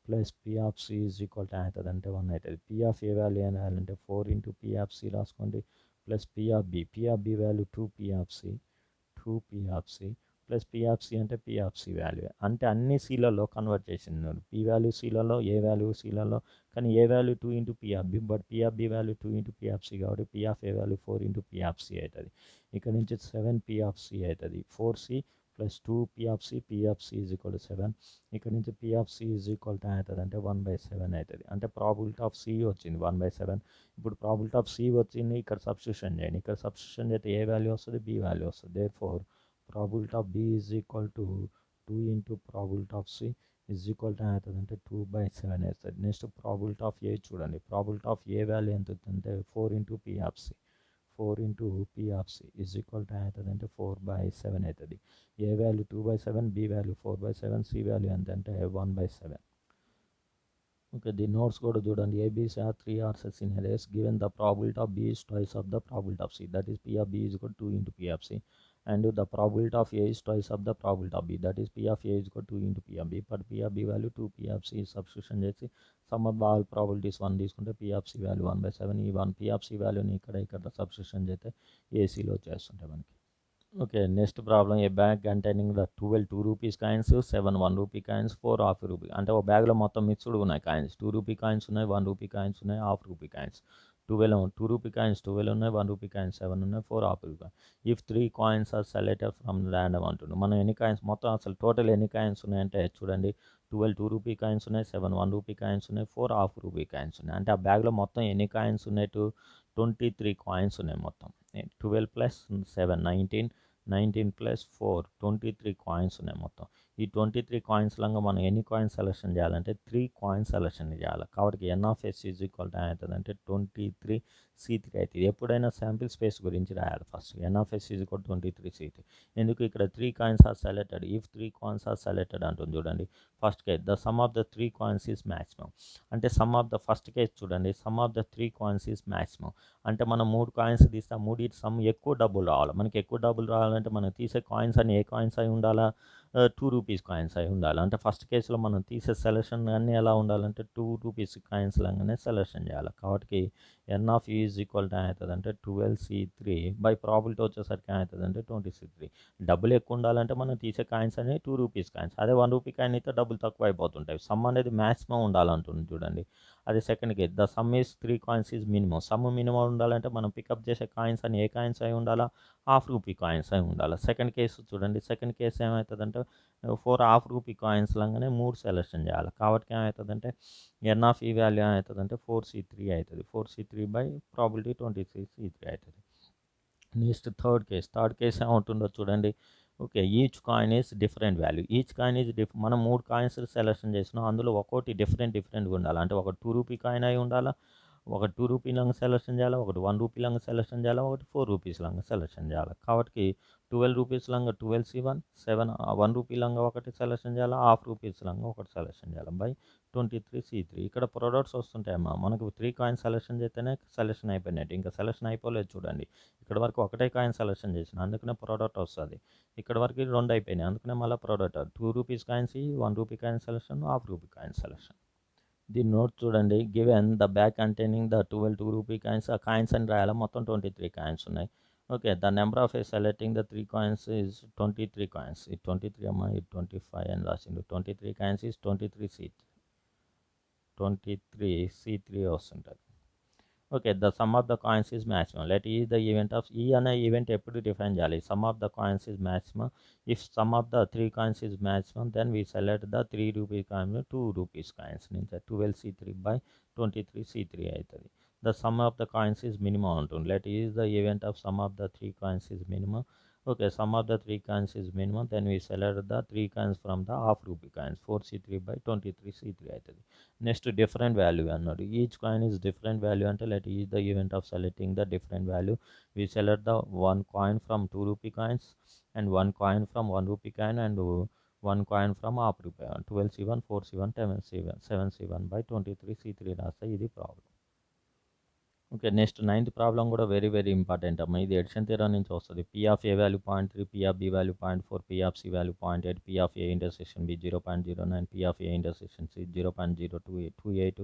plus P of C is equal to అవుతుంది అంటే 1 అవుతుంది. పీ ఆఫ్ ఏ వాల్యూ ఏం రాయాలంటే 4 ఇంటూ పీ ఆఫ్ సి రాసుకోండి plus P of B value 2 P of C plus P of C అంటే P of C value. అంటే అన్ని సీలలో కన్వర్ట్ చేసింది. పీ వాల్యూ సీలలో ఏ వాల్యూ సీలలో కానీ A value 2 into P of B but P of B value 2 into P of C కాబట్టి P of A value 4 into P of C అవుతుంది. ఇక్కడ నుంచి 7 పీ ఆఫ్ సి అవుతుంది. 4c plus 2 P of C is equal to 7. ఇక్కడ నుంచి P of C is equal to అవుతుంది అంటే 1/7 అవుతుంది. అంటే ప్రాబిలిటీ ఆఫ్ సి వచ్చింది 1/7. ఇప్పుడు ప్రాబిలిటీ ఆఫ్ సి వచ్చింది. ఇక్కడ సబ్స్టిట్యూషన్ చేయండి. ఇక్కడ సబ్స్టిట్యూషన్ చేస్తే ఏ వాల్యూ వస్తుంది బి వాల్యూ వస్తుంది. Therefore probability of B is equal to 2 into probability of C is equal to అవుతుంది అంటే 2/7 అవుతుంది. నెక్స్ట్ ప్రాబిలిటీ ఆఫ్ ఏ చూడండి. ప్రాబిలిటీ ఆఫ్ ఏ వాల్యూ ఎంత అవుతుందంటే 4 into P of C is equal to అవుతుంది అంటే 4/7 అవుతుంది. A value 2/7 B value 4/7 C value ఎంత అంటే 1/7. ఓకే, ది నోట్స్ కూడా చూడండి. A B C are 3 horses in a race given the probability of B is twice of the probability of C that is P of B is equal 2 into P of C and the probability of A is twice of the probability of B, that is P of A is equal to 2 into P of B, but P of B value 2 P of C substitution చేసి sum of all probabilities 1 తీసుకుంటే P of C value 1/7. ఈ 1 P of C వాల్యూని ఇక్కడ substitution చేస్తే ఏసీలో వచ్చేస్తుంటాయి మనకి. Okay, next problem, a bag containing the 12 2 rupees coins, 7 1 rupee coins, 4 half rupee. అంటే ఒక బ్యాగ్లో మొత్తం మిక్స్డ్ ఉన్నాయి కాయిన్స్. 2 రూపీ కాయిన్స్ ఉన్నాయి, 1 రూపీ కాయిన్స్ ఉన్నాయి, half rupee coins. 12 2 rupee coins 12 ఉన్నాయి, 1 రూపీ కాయిన్స్ 7 ఉన్నాయి, 4 half rupee coins. If 3 coins are selected from random అంటుండు. మనం ఎన్ని కాయిన్స్ మొత్తం అసలు టోటల్ ఎన్ని కాయిన్స్ ఉన్నాయంటే చూడండి, 12 2 రూపీ కాయిన్స్ ఉన్నాయి, 7 1 రూపీ కాయిన్స్ ఉన్నాయి, 4 హాఫ్ రూపీ కాయిన్స్ ఉన్నాయి. అంటే ఆ బ్యాగ్లో మొత్తం ఎన్ని కాయిన్స్ ఉన్నాయి? 23 కాయిన్స్ ఉన్నాయి మొత్తం. 12 ప్లస్ 7 19 ప్లస్ 4 23 కాయిన్స్ ఉన్నాయి మొత్తం. ఈ 23 కాయిన్స్ లాగా మనం ఎన్ని కాయిన్స్ సెలెక్షన్ చేయాలంటే 3 కాయిన్స్ సెలెక్షన్ చేయాలి. కాబట్టి N of S is equal to అవుతుంది అంటే 23 C3 అవుతుంది. ఎప్పుడైనా శాంపిల్ స్పేస్ గురించి రాయాలి first. N of S is equal 23 C3. ఎందుకు ఇక్కడ 3 coins are selected, if 3 coins are selected అంటుంది చూడండి. First case the sum of the 3 coins is maximum. అంటే sum of the first case చూడండి, sum of the 3 coins is maximum. అంటే మనం 3 coins తీస్తే 3 some ఎక్కువ డబ్బులు రావాలి. మనకి ఎక్కువ డబ్బులు రావాలంటే మనం తీసే కాయిన్స్ అని ఏ కాయిన్స్ అయి ఉండాలా? 2 రూపీస్ కాయిన్స్ అయి ఉండాలి. అంటే ఫస్ట్ కేసులో మనం తీసే సెలెక్షన్ అన్నీ ఎలా ఉండాలంటే 2 రూపీస్ కాయిన్స్ లాగానే సెలెక్షన్ చేయాలి. కాబట్టి N of is equal to అవుతుంది అంటే 12C3 బై ప్రాబిలిటీ వచ్చేసరికి అవుతుంది అంటే 20C3. డబ్బులు ఎక్కువ ఉండాలంటే మనం తీసే కాయిన్స్ అనేవి 2 రూపీస్ కాయిన్స్. అదే 1 రూపీ కాయిన్ అయితే డబ్బులు తక్కువ అయిపోతుంటాయి. సమ్ అనేది మ్యాక్సిమం ఉండాలంటుంది చూడండి. అది second case the some is 3 coins is minimum. Some minimum ఉండాలంటే మనం పికప్ చేసే కాయిన్స్ అని ఏ కాయిన్స్ అయి ఉండాలా? హాఫ్ రూపీ కాయిన్స్ అయి ఉండాలి. సెకండ్ కేసు చూడండి, సెకండ్ కేసు ఏమవుతుందంటే 4 హాఫ్ రూపీ కాయిన్స్ లాగానే 3 సెలెక్షన్ చేయాలి. కాబట్టి ఏమవుతుందంటే ఎన్ ఆఫ్ ఈ వాల్యూ ఏమవుతుందంటే 4C3 అవుతుంది. 4C3 బై ప్రాబిలిటీ 23C3 అవుతుంది. నెక్స్ట్ థర్డ్ కేస్ ఏముంటుందో చూడండి. Okay, each coin is different value. Each coin is మనం 3 కాయిన్స్ సెలెక్షన్ చేసినాం, అందులో ఒక్కోటి డిఫరెంట్గా ఉండాలి. అంటే ఒక 2 రూపీ కాయిన్ అయి ఉండాలా, ఒక 2 రూపీ లాగా సెలెక్షన్ చేయాలి, ఒకటి 1 రూపీ లాగా సెలెక్షన్ చేయాలి, ఒకటి 4 రూపీస్ లాగా సెలెక్షన్ చేయాలి. కాబట్టి 12 రూపీస్ లాగా 12C1, 7 1 రూపీ లాగా ఒకటి సెలెక్షన్ చేయాలి, హాఫ్ రూపీస్ లాగా ఒకటి సెలెక్షన్ చేయాలి బై 23C3. ఇక్కడ ప్రొడక్ట్స్ వస్తుంటాయమ్మా. మనకు 3 కాయిన్స్ సెలెక్షన్ చేస్తేనే సెలెక్షన్ అయిపోయినట్టు, ఇంకా సెలెక్షన్ అయిపోలేదు చూడండి. ఇక్కడ వరకు ఒకటే కాయిన్ సెలెక్షన్ చేసిన, అందుకనే ప్రోడక్ట్ వస్తుంది. ఇక్కడ వరకు 2 అయిపోయినాయి, అందుకనే మళ్ళీ product 2 rupees coins, 1 rupee coin selection, half rupee coin selection. దీని నోట్ చూడండి, given the bag containing the 12 2 rupee coins. ఆ కాయిన్స్ అని రాయాలి, మొత్తం 23 కాయిన్స్ ఉన్నాయి. Okay, the number of selecting the 3 coins is 23 coins. ఇది 23 అమ్మా, ఇది 25 అని రాసిండు. 23 కాయిన్స్ ఈజ్ 23C3 వస్తుంటుంది. Okay, the sum of the coins is maximum. Let E the event of E అనే ఈవెంట్ ఎప్పుడు డిఫైన్ చేయాలి? Sum of the coins is maximum. If sum of the 3 coins is maximum then we select the 3 rupee coin 2 rupees coins నుంచి 12C3 by 23C3 అవుతుంది. The sum of the coins is minimum ఉంటుంది. Let is the event of sum of the 3 coins is minimum. Okay, sum of the 3 coins is minimum, then we select the 3 coins from the half rupee coins. 4C3 by 23C3 అవుతుంది. Next different value అన్నాడు. Each coin is different value అంటే let is the event of selecting the different value. We select the 1 coin from 2 rupee coins and 1 coin from 1 rupee coin and 1 coin from half rupee. 12C1 4C1 7C1 by 23C3 రాస్తే ఇది problem. Okay, next 9th problem కూడా very very important అమ్మా. ఇది addition theorem నుంచి వస్తుంది. P of ఏ వాల్యూ 0.3, P of B value 0.4, P of C value 0.8, P of A intersection B 0.09, P of A intersection C 0.028,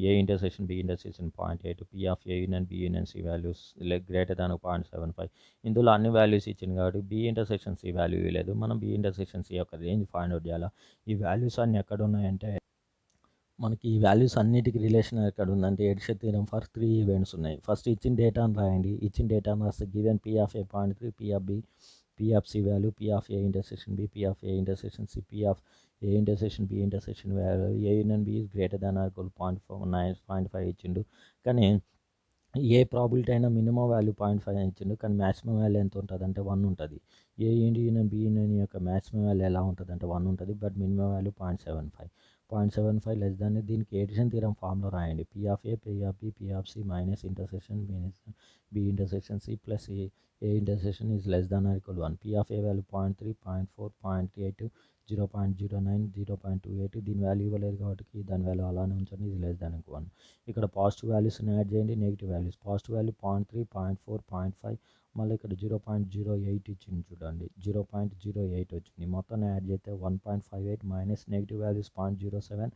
A intersection B intersection 0.8, P of A union B union C values greater than 0.75. ఇందులో అన్ని values ఇచ్చింది కాబట్టి B intersection C value లేదు. మనం B intersection C యొక్క range find out చేయాలి. ఈ values అన్ని ఎక్కడ ఉన్నాయంటే మనకి ఈ వాల్యూస్ అన్నిటికీ రిలేషన్ ఎక్కడ ఉందంటే ఎడిషన్ థియరం ఫర్ 3 ఈవెంట్స్ ఉన్నాయి. ఫస్ట్ ఇచ్చిన డేటాను రాయండి. ఇచ్చిన డేటాను రాస్తే given P of A 0.3, P of B, P of C value, P of A intersection B, P of A intersection C, P of A intersection B intersection value A union B is greater than or equal 0.5 ఇచ్చిండు. కానీ ఏ probability అయినా minimum value 0.5 ఇచ్చిండు, కానీ maximum value ఎంత ఉంటుంది అంటే 1 ఉంటుంది. ఏ యూనియన్ బి యూనియన్ యొక్క మ్యాక్సిమం వాల్యూ ఎలా ఉంటుంది అంటే 1 ఉంటుంది, బట్ మినిమం వాల్యూ 0.75 లెస్ దాన్ని దీనికి ఎడిషన్ థియరం ఫామ్లో రాయండి. P of A, P of B, P of C minus intersection B intersection C plus A intersection is less than or equal 1. పీ ఆఫ్ ఏ వాల్యూ 0.3, 0.4, 0.8, 0.09, 0.28. దీని వాల్యూ ఇవ్వలేదు కాబట్టి దాని వాల్యూ అలానే ఉంచండి. ఇది లెస్ దాన్ 1. ఇక్కడ పాజిటివ్ వాల్యూస్ని యాడ్ చేయండి, నెగిటివ్ వాల్యూస్. పాజిటివ్ వాల్యూ 0.3, 0.4, 0.5, మళ్ళీ ఇక్కడ 0.08 ఇచ్చింది చూడండి, 0.08 వచ్చింది. మొత్తం యాడ్ చేస్తే 1.58 మైనస్ నెగిటివ్ వాల్యూస్ 0.07,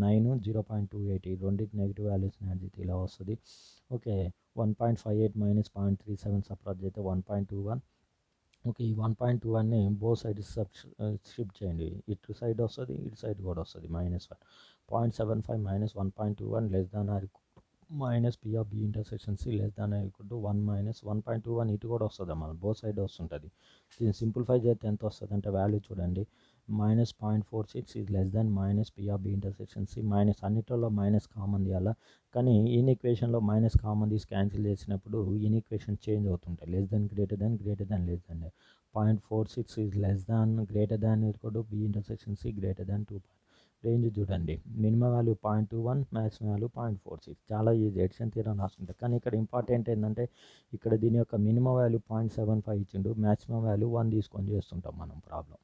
9, 0.28. ఈ రెండింటి నెగిటివ్ వాల్యూస్ని యాడ్ చేస్తే ఇలా వస్తుంది. ఓకే, 1.58 మైనస్ 0.37 సపరేట్ చేస్తే 1.21, ఓకే. ఈ 1.21ని బోత్ సైడ్స్ షిఫ్ట్ చేయండి. ఇటు సైడ్ వస్తది. ఇటు సైడ్ కూడా వస్తది -1. 0.75 - 1.21 less than or minus P of B intersection C less than or equal to 1 - 1.21 ఇటు కూడా వస్తదమ్మా. బోత్ సైడ్ వస్తుంటది. దీన్ని సింప్లిఫై చేస్తే ఎంత వస్తదంటే వాల్యూ చూడండి. -0.46 is less than minus P of B intersection C minus అన్నిటిలో మైనస్ కామన్ తీయాలా. కానీ ఈన్ ఈక్వేషన్‌లో మైనస్ కామన్ తీసి క్యాన్సిల్ చేసినప్పుడు ఈన్ ఈక్వేషన్ చేంజ్ అవుతుంటాయి. Less than, greater than, greater than, less than. 0.46 is less than greater than equal to B intersection C greater than 2. Range చూడండి. Minimum value 0.21, maximum value 0.46. చాలా easy edition theorem రాసుకుంటారు. కానీ ఇక్కడ important ఏంటంటే ఇక్కడ దీని యొక్క మినిమం వాల్యూ 0.75 ఇచ్చిండు. మ్యాక్సిమం వాల్యూ 1 తీసుకొని చేస్తుంటాం మనం ప్రాబ్లం.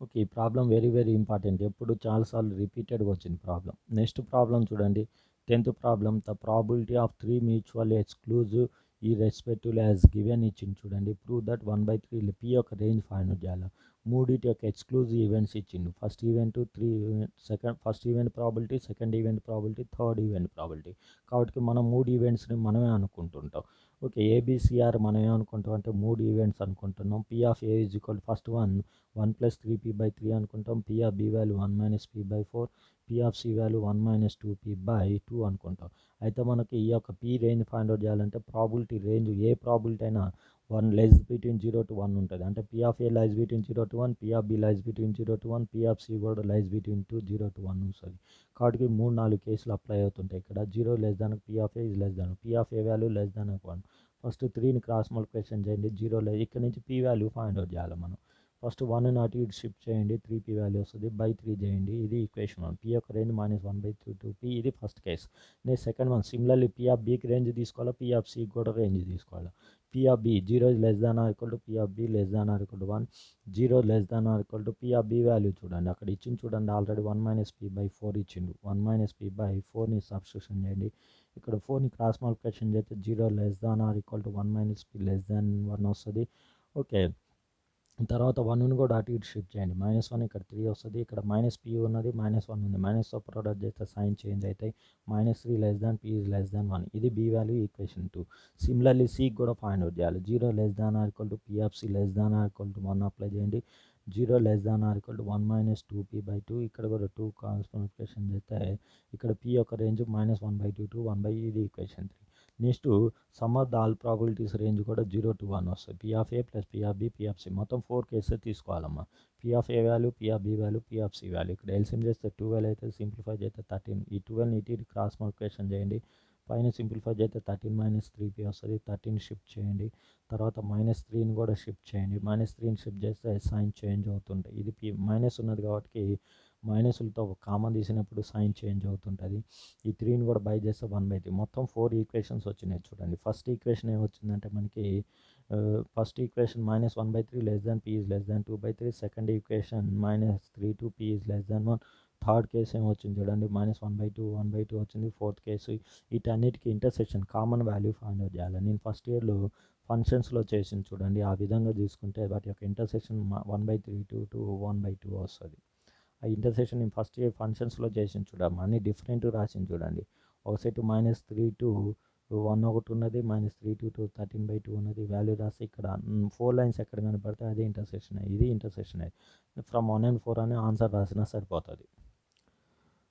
ఓకే. ఈ ప్రాబ్లం వెరీ వెరీ ఇంపార్టెంట్. ఎప్పుడు చాలాసార్లు రిపీటెడ్గా వచ్చింది ప్రాబ్లం. నెక్స్ట్ ప్రాబ్లం చూడండి. 10th problem the probability of 3 mutual exclusive ఈ రెస్పెక్టివ్లీ యాజ్ గివెన్ ఇచ్చింది చూడండి. ప్రూవ్ దట్ 1/3 పి యొక్క రేంజ్ ఫైండ్ అవుట్ చేయాలి. మూడిటి యొక్క ఎక్స్క్లూజివ్ ఈవెంట్స్ ఇచ్చిండు. First event 3 first event probability, second event probability, third event probability. కాబట్టి మనం 3 ఈవెంట్స్ని మనమే అనుకుంటుంటాం. ఓకే. ఏబిసిఆర్ మనం ఏమనుకుంటాం అంటే 3 ఈవెంట్స్ అనుకుంటున్నాం. P of A is equal first 1 + 3p/3 అనుకుంటాం. P of B value 1 - p/4, P of C value 1 - 2p/2 అనుకుంటాం. అయితే మనకి ఈ యొక్క పి రేంజ్ ఫైండ్ అవుట్ చేయాలంటే ప్రాబిలిటీ రేంజ్ ఏ ప్రాబిలిటీ అయినా 1 లైస్ బిట్వీన్ 0 to 1 ఉంటుంది. అంటే P of A lies between 0 to 1, P of B lies between 0 to 1, P of C కూడా లైస్ బిట్వీన్ 0 to 1 వస్తుంది. కాబట్టి 3-4 కేసులు అప్లై అవుతుంటాయి. ఇక్కడ 0 less than P of A is less than P of A value less than 1. First 3ని cross multiplication చేయండి. 0 లేదు. ఇక్కడ నుంచి పి వాల్యూ ఫైండ్ అవుట్ చేయాలి మనం. ఫస్ట్ 1 అటు ఇటు షిఫ్ట్ చేయండి. 3p వాల్యూ వస్తుంది. బై 3 చేయండి. ఇది ఈక్వేషన్ 1. పి యొక్క రేంజ్ -1/2p. ఇది first case. Next second one similarly P of బికి రేంజ్ తీసుకోవాలా, పి ఆఫ్ సికి కూడా రేంజ్ తీసుకోవాలా. P of B 0 is less than or equal to P of B less than or equal to 1. 0 less than or equal to P of B value చూడండి. అక్కడ ఇచ్చింది చూడండి. Already 1 - p/4 ఇచ్చిండు. 1 - p/4ని substitution చేయండి. ఇక్కడ 4ని క్రాస్ మల్టిప్లికేషన్ చేస్తే 0 less than or equal to 1 - p less than 1 వస్తుంది. Okay. తర్వాత 1ని కూడా అటు ఇటు షిఫ్ట్ చేయండి. -1 ఇక్కడ 3 వస్తుంది. ఇక్కడ -p ఉన్నది, -1 ఉంది. మైనస్తో ప్రొడక్ట్ చేస్తే సైన్ చేంజ్ అవుతాయి. -3 less than p is less than 1. ఇది బి వాల్యూ ఈక్వేషన్ 2. సిమిలర్లీ సికి కూడా ఫైండ్ అవుట్ చేయాలి. 0 less than or equal to P of C less than or equal to 1 apply చేయండి. 0 less than or equal to 1 - 2p/2. ఇక్కడ కూడా 2 cross multiplication చేస్తే ఇక్కడ p యొక్క రేంజ్ -1/2 to 1 ఇది equation 3. Next sum of the all probabilities range కూడా 0 to 1 వస్తుంది. P of A plus P of B, P of C మొత్తం 4 కేసెస్ తీసుకోవాలమ్మా. P of A value, P of B value, P of C value. ఇక్కడ LCM చేస్తే 12 అయితే, simplify చేస్తే 13. ఈ 12ని ఇటు క్రాస్ మల్టిప్లికేషన్ చేయండి. పైన సింప్లిఫై చేస్తే 13 - 3p వస్తుంది. 13 షిఫ్ట్ చేయండి. తర్వాత -3ని కూడా షిఫ్ట్ చేయండి. -3ని షిఫ్ట్ చేస్తే సైన్ చేంజ్ అవుతుంటాయి. ఇది పి మైనస్ ఉన్నది కాబట్టి మైనస్లతో కామన్ తీసినప్పుడు సైన్ చేంజ్ అవుతుంటుంది. ఈ 3ని కూడా బై చేస్తే 1/3. మొత్తం 4 ఈక్వేషన్స్ వచ్చినాయి చూడండి. ఫస్ట్ ఈక్వేషన్ ఏమొచ్చిందంటే మనకి first equation -1/3 less than p is less than 2/3. Second equation -3 to p is less than 1. Third case ఏమొచ్చింది చూడండి. -1/2 1/2 వచ్చింది. ఫోర్త్ కేసు వీటన్నిటికీ intersection common value find out చేయాలి. నేను ఫస్ట్ ఇయర్లో ఫంక్షన్స్లో చేసింది చూడండి. ఆ విధంగా తీసుకుంటే వాటి యొక్క ఇంటర్సెక్షన్ 1/3 to 1/2 వస్తుంది. ఆ ఇంటర్సెక్షన్ నేను ఫస్ట్ ఇయర్ ఫంక్షన్స్లో చేసింది చూడమ్మా. అన్ని డిఫరెంట్ రాసింది చూడండి. ఒక సెట్ -3 to 1 ఒకటి ఉన్నది. -3 to 13/2 ఉన్నది. వాల్యూ రాసి ఇక్కడ 4 లైన్స్ ఎక్కడ కనపడితే అదే ఇంటర్సెక్షన్. ఇది ఇంటర్సెక్షన్. ఫ్రమ్ 1 and 4 అని ఆన్సర్ రాసినా సరిపోతుంది.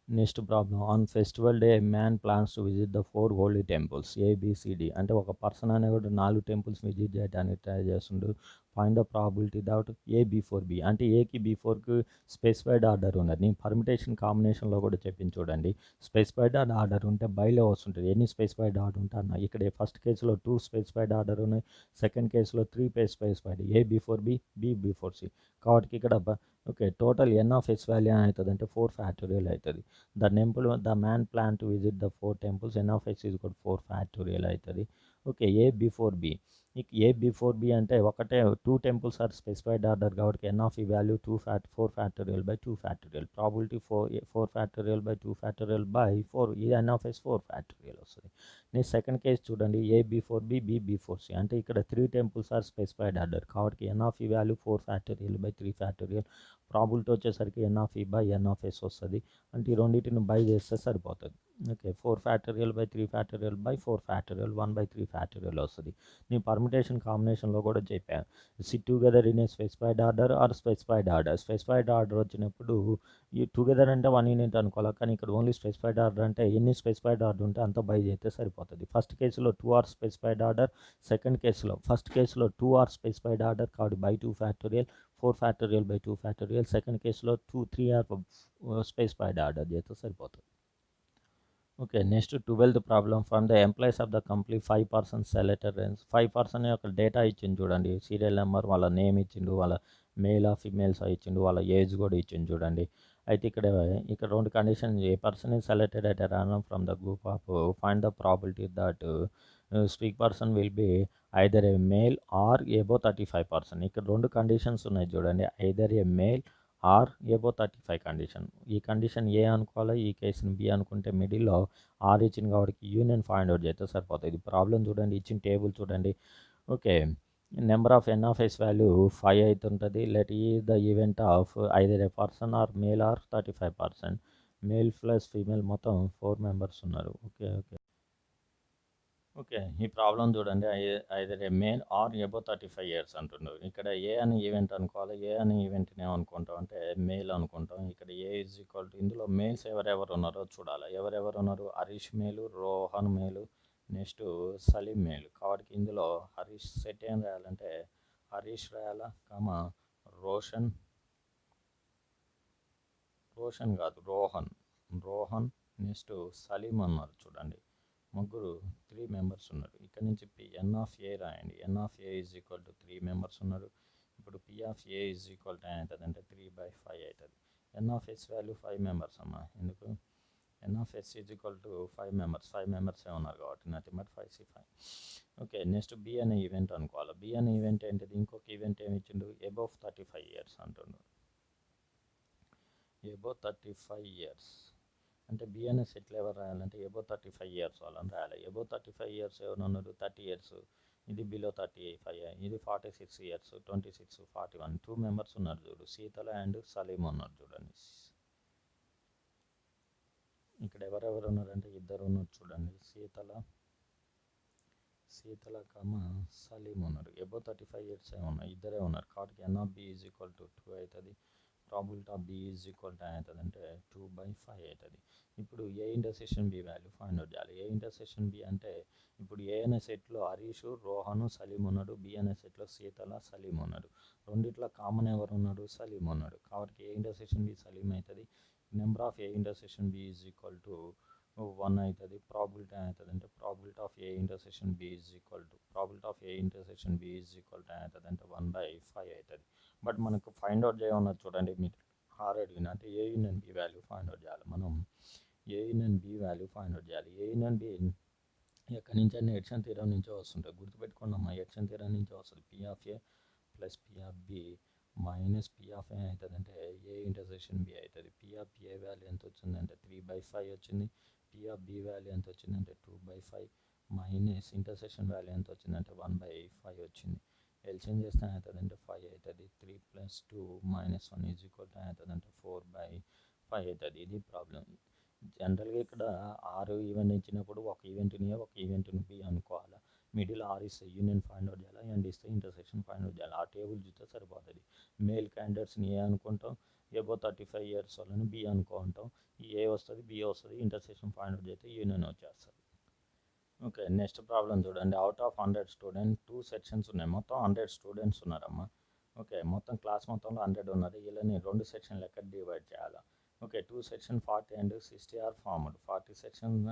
Next problem on festival day man plans to visit the 4 holy temples A B C D. అంటే ఒక పర్సన్ అనేవాడు 4 టెంపుల్స్ విజిట్ చేయడానికి ట్రై చేస్తుండు. Find the probability that A before B. అంటే ఏకి బిఫోర్కి స్పెసిఫైడ్ ఆర్డర్ ఉన్నది. నేను పర్మిటేషన్ కాంబినేషన్లో కూడా చెప్పింది చూడండి. స్పెసిఫైడ్ ఆర్డర్ ఉంటే బైలో వస్తుంటుంది. ఎన్ని స్పెసిఫైడ్ ఆర్డర్ ఉంటే అన్న. ఇక్కడ ఫస్ట్ కేసులో 2 స్పెసిఫైడ్ ఆర్డర్ ఉన్నాయి. సెకండ్ కేసులో 3 specified. A before B, B before C. కాబట్టి ఇక్కడ okay total N of S value అవుతుంది అంటే 4 ఫ్యాక్టోరియల్ అవుతుంది. The man plan to visit the 4 temples. N of X is కూడా 4 ఫ్యాక్టోరియల్ అవుతుంది. Okay. A before B. A before B అంటే ఒకటే 2 temples are specified order కాబట్టి N of E value 4 factorial by 2 factorial. Probability 4 factorial by 2 factorial by 4. ఇది ఎన్ of yes 4 factorial వస్తుంది. Next second case చూడండి, A before B, B before C. అంటే ఇక్కడ 3 temples are specified order కాబట్టి n of E value 4 factorial by 3 factorial. Probability వచ్చేసరికి n of E by n of yes వస్తుంది. అంటే ఈ రెండింటిని బై చేస్తే సరిపోతుంది. Okay, 4 factorial by 3 factorial by 4 factorial 1/3 factorial వస్తుంది. నేను పర్మిటేషన్ కాంబినేషన్లో కూడా చెప్పాను, SIT together in a specified order or specified order. Specified order వచ్చినప్పుడు ఈ టుగెదర్ అంటే 1 యూనిట్ అనుకోవాలి, కానీ ఇక్కడ ఓన్లీ స్పెసిఫైడ్ ఆర్డర్ అంటే ఎన్ని స్పెసిఫైడ్ ఆర్డర్ ఉంటే అంత బై చేస్తే సరిపోతుంది. ఫస్ట్ కేసులో 2 ఆర్ స్పెసిఫైడ్ ఆర్డర్, సెకండ్ కేసులో ఫస్ట్ కేసులో 2 ఆర్ స్పెసిఫైడ్ ఆర్డర్ కాబట్టి by 2 factorial, 4 factorial by 2 factorial. Second కేసులో 3 ఆర్ స్పెసిఫైడ్ ఆర్డర్ చేస్తే సరిపోతుంది. Okay, next 12th problem. From the employees of the company 5 persons selected range. 5 person యొక్క data ఇచ్చింది చూడండి, serial number, వాళ్ళ నేమ్ ఇచ్చిండు, వాళ్ళ మేల్ ఫిమేల్స్ ఇచ్చిండు, వాళ్ళ ఏజ్ కూడా ఇచ్చిండు చూడండి. అయితే ఇక్కడ 2 condition, A person is selected at random from the group of, find the probability that speak person will be either A male or above 35%. ఇక్కడ 2 కండిషన్స్ ఉన్నాయి చూడండి, either A male or above 35 condition. ఈ condition ఏ అనుకోవాలి, ఈ కేసుని B అనుకుంటే మిడిల్లో are ఇచ్చింది కాబట్టి యూనియన్ ఫైండ్ అవుట్ చేస్తే సరిపోతుంది. ఇది ప్రాబ్లం చూడండి, ఇచ్చిన టేబుల్ చూడండి. Okay, number of n of S value 5 అవుతుంటుంది. Let E the event of either A person or male or 35%. Male plus female మొత్తం 4 మెంబర్స్ ఉన్నారు. ఓకే ఓకే ఓకే, ఈ ప్రాబ్లం చూడండి, either A male or above 35 years అంటున్నారు. ఇక్కడ ఏ అని event అనుకోవాలి, ఏ అని ఈవెంట్ని ఏమనుకుంటాం అంటే మేల్ అనుకుంటాం. ఇక్కడ ఏ ఈజ్ ఈక్వల్ టు, ఇందులో మేల్స్ ఎవరెవరు ఉన్నారో చూడాలి. ఎవరెవరు ఉన్నారు, హరీష్ మేలు, రోహన్ మేలు, నెక్స్ట్ సలీం మేలు. కాబట్టి ఇందులో హరీష్ సెట్ ఏం రాయాలంటే హరీష్ రాయాలా, రోషన్, రోషన్ కాదు రోహన్ నెక్స్ట్ సలీం అన్నారు చూడండి. ముగ్గురు 3 మెంబర్స్ ఉన్నారు. ఇక్కడ నుంచి ఎన్ ఆఫ్ ఏ రాయండి. N of A is equal to 3 members ఉన్నారు. ఇప్పుడు P of A is equal to అవుతుంది అంటే 3/5 అవుతుంది. N of S value 5 members అమ్మా, ఎందుకు N of S is equal to 5 మెంబర్సే ఉన్నారు కాబట్టి nothing but 5c5. Okay, next B అనే ఈవెంట్ అనుకోవాలి. బి అనే ఈవెంట్ ఏంటిది, ఇంకొక ఈవెంట్ ఏమి ఇచ్చిండు, అబోవ్ 35 ఇయర్స్ అంటుండు. అబోవ్ 35 ఇయర్స్ అంటే బిఎన్ఎస్ ఎట్లా ఎవరు రాయాలంటే ఎబో 35 ఇయర్స్ వాళ్ళని రాయాలి. ఎబో 35 ఇయర్స్ ఎవరు ఉన్నారు, 30 ఇయర్స్. ఇది బిలో 35, ఇది 46 ఇయర్స్, 26, 41. 2 మెంబర్స్ ఉన్నారు చూడు, శీతల అండ్ సలీం ఉన్నారు చూడండి. ఇక్కడ ఎవరెవరు ఉన్నారంటే ఇద్దరు ఉన్నారు చూడండి, శీతల సలీం ఉన్నారు. ఎబో 35 ఇయర్స్ ఉన్నాయి, ఇద్దరే ఉన్నారు కాబట్టి N of B is equal to 2 అవుతుంది. Probability of B is equal to అవుతుంది అంటే 2/5 అవుతుంది. ఇప్పుడు A intersection B value find out చేయాలి. ఏ ఇంటర్సెక్షన్ బి అంటే ఇప్పుడు ఏ అనే సెట్లో హరీష్, రోహన్, సలీం ఉన్నాడు. బి అనే సెట్లో శీతల, సలీం ఉన్నాడు. రెండిట్లో కామన్ ఎవరు ఉన్నాడు, సలీం ఉన్నాడు. కాబట్టి ఏ ఇంటర్సెక్షన్ బి సలీం అవుతుంది. Number of A intersection B is equal to 1 అవుతుంది. ప్రాబిలిటీ అవుతుంది అంటే probability of A intersection B is equal to అవుతుంది అంటే 1/5 అవుతుంది. బట్ మనకు ఫైండ్ అవుట్ చేయమన్నది చూడండి, మీరు ఆల్రెడీ అంటే A union B value find out చేయాలి. మనం A union B value find out చేయాలి. ఏ యూనియన్ బి ఎక్కడి నుంచి అన్ని ఎడిషన్ థీరం నుంచే వస్తుంటాయి, గుర్తుపెట్టుకోండి అమ్మా. ఎడిషన్ థీరం నుంచే వస్తుంది. P of A plus P of B minus P of A అవుతుంది అంటే ఏ ఇంటర్సెక్షన్ బి అవుతుంది. పి ఆఫ్ ఏ వాల్యూ ఎంత వచ్చిందంటే 3/5 వచ్చింది. పి ఆఫ్ బి వాల్యూ ఎంత వచ్చిందంటే 2/5 మైనస్ ఇంటర్సెక్షన్ వాల్యూ ఎంత వచ్చిందంటే 1/5 వచ్చింది. ఎల్సిఎం చేస్తే అవుతుంది అంటే 5 అవుతుంది. 3 + 2 - 1 ఈజ్ ఈక్వల్ టు అవుతుంది అంటే 4/5 అవుతుంది. ఇది ప్రాబ్లం. జనరల్గా ఇక్కడ 6 ఈవెంట్ ఇచ్చినప్పుడు ఒక ఈవెంట్ని ఏ, ఒక ఈవెంట్ని బి అనుకోవాలి. మిడిల్ ఆర్ ఇస్తే యూనియన్ ఫైండ్ అవుట్ చేయాలి, అండ్ ఇస్తే ఇంటర్సెక్షన్ ఫైండ్ అవుట్ చేయాలి. ఆ టేబుల్ చూస్తే సరిపోతుంది. మేల్ క్యాండిడేట్స్ని ఏ అనుకుంటాం, ఎబో 35 ఇయర్స్ వాళ్ళని బి అనుకుంటాం. ఏ వస్తుంది, బి వస్తుంది, ఇంటర్సెక్షన్ ఫైండ్ అవుట్ చేస్తే యూనియన్ వచ్చేస్తుంది. ఓకే, నెక్స్ట్ ప్రాబ్లం చూడండి. అవుట్ ఆఫ్ 100 స్టూడెంట్ 2 సెక్షన్స్ ఉన్నాయి. మొత్తం 100 స్టూడెంట్స్ ఉన్నారమ్మా. ఓకే, మొత్తం క్లాస్ మొత్తంలో 100 ఉన్నారు. వీళ్ళని 2 సెక్షన్ లెక్క డివైడ్ చేయాలి. Okay, 2 section 40 and 60 are formed. 40 sections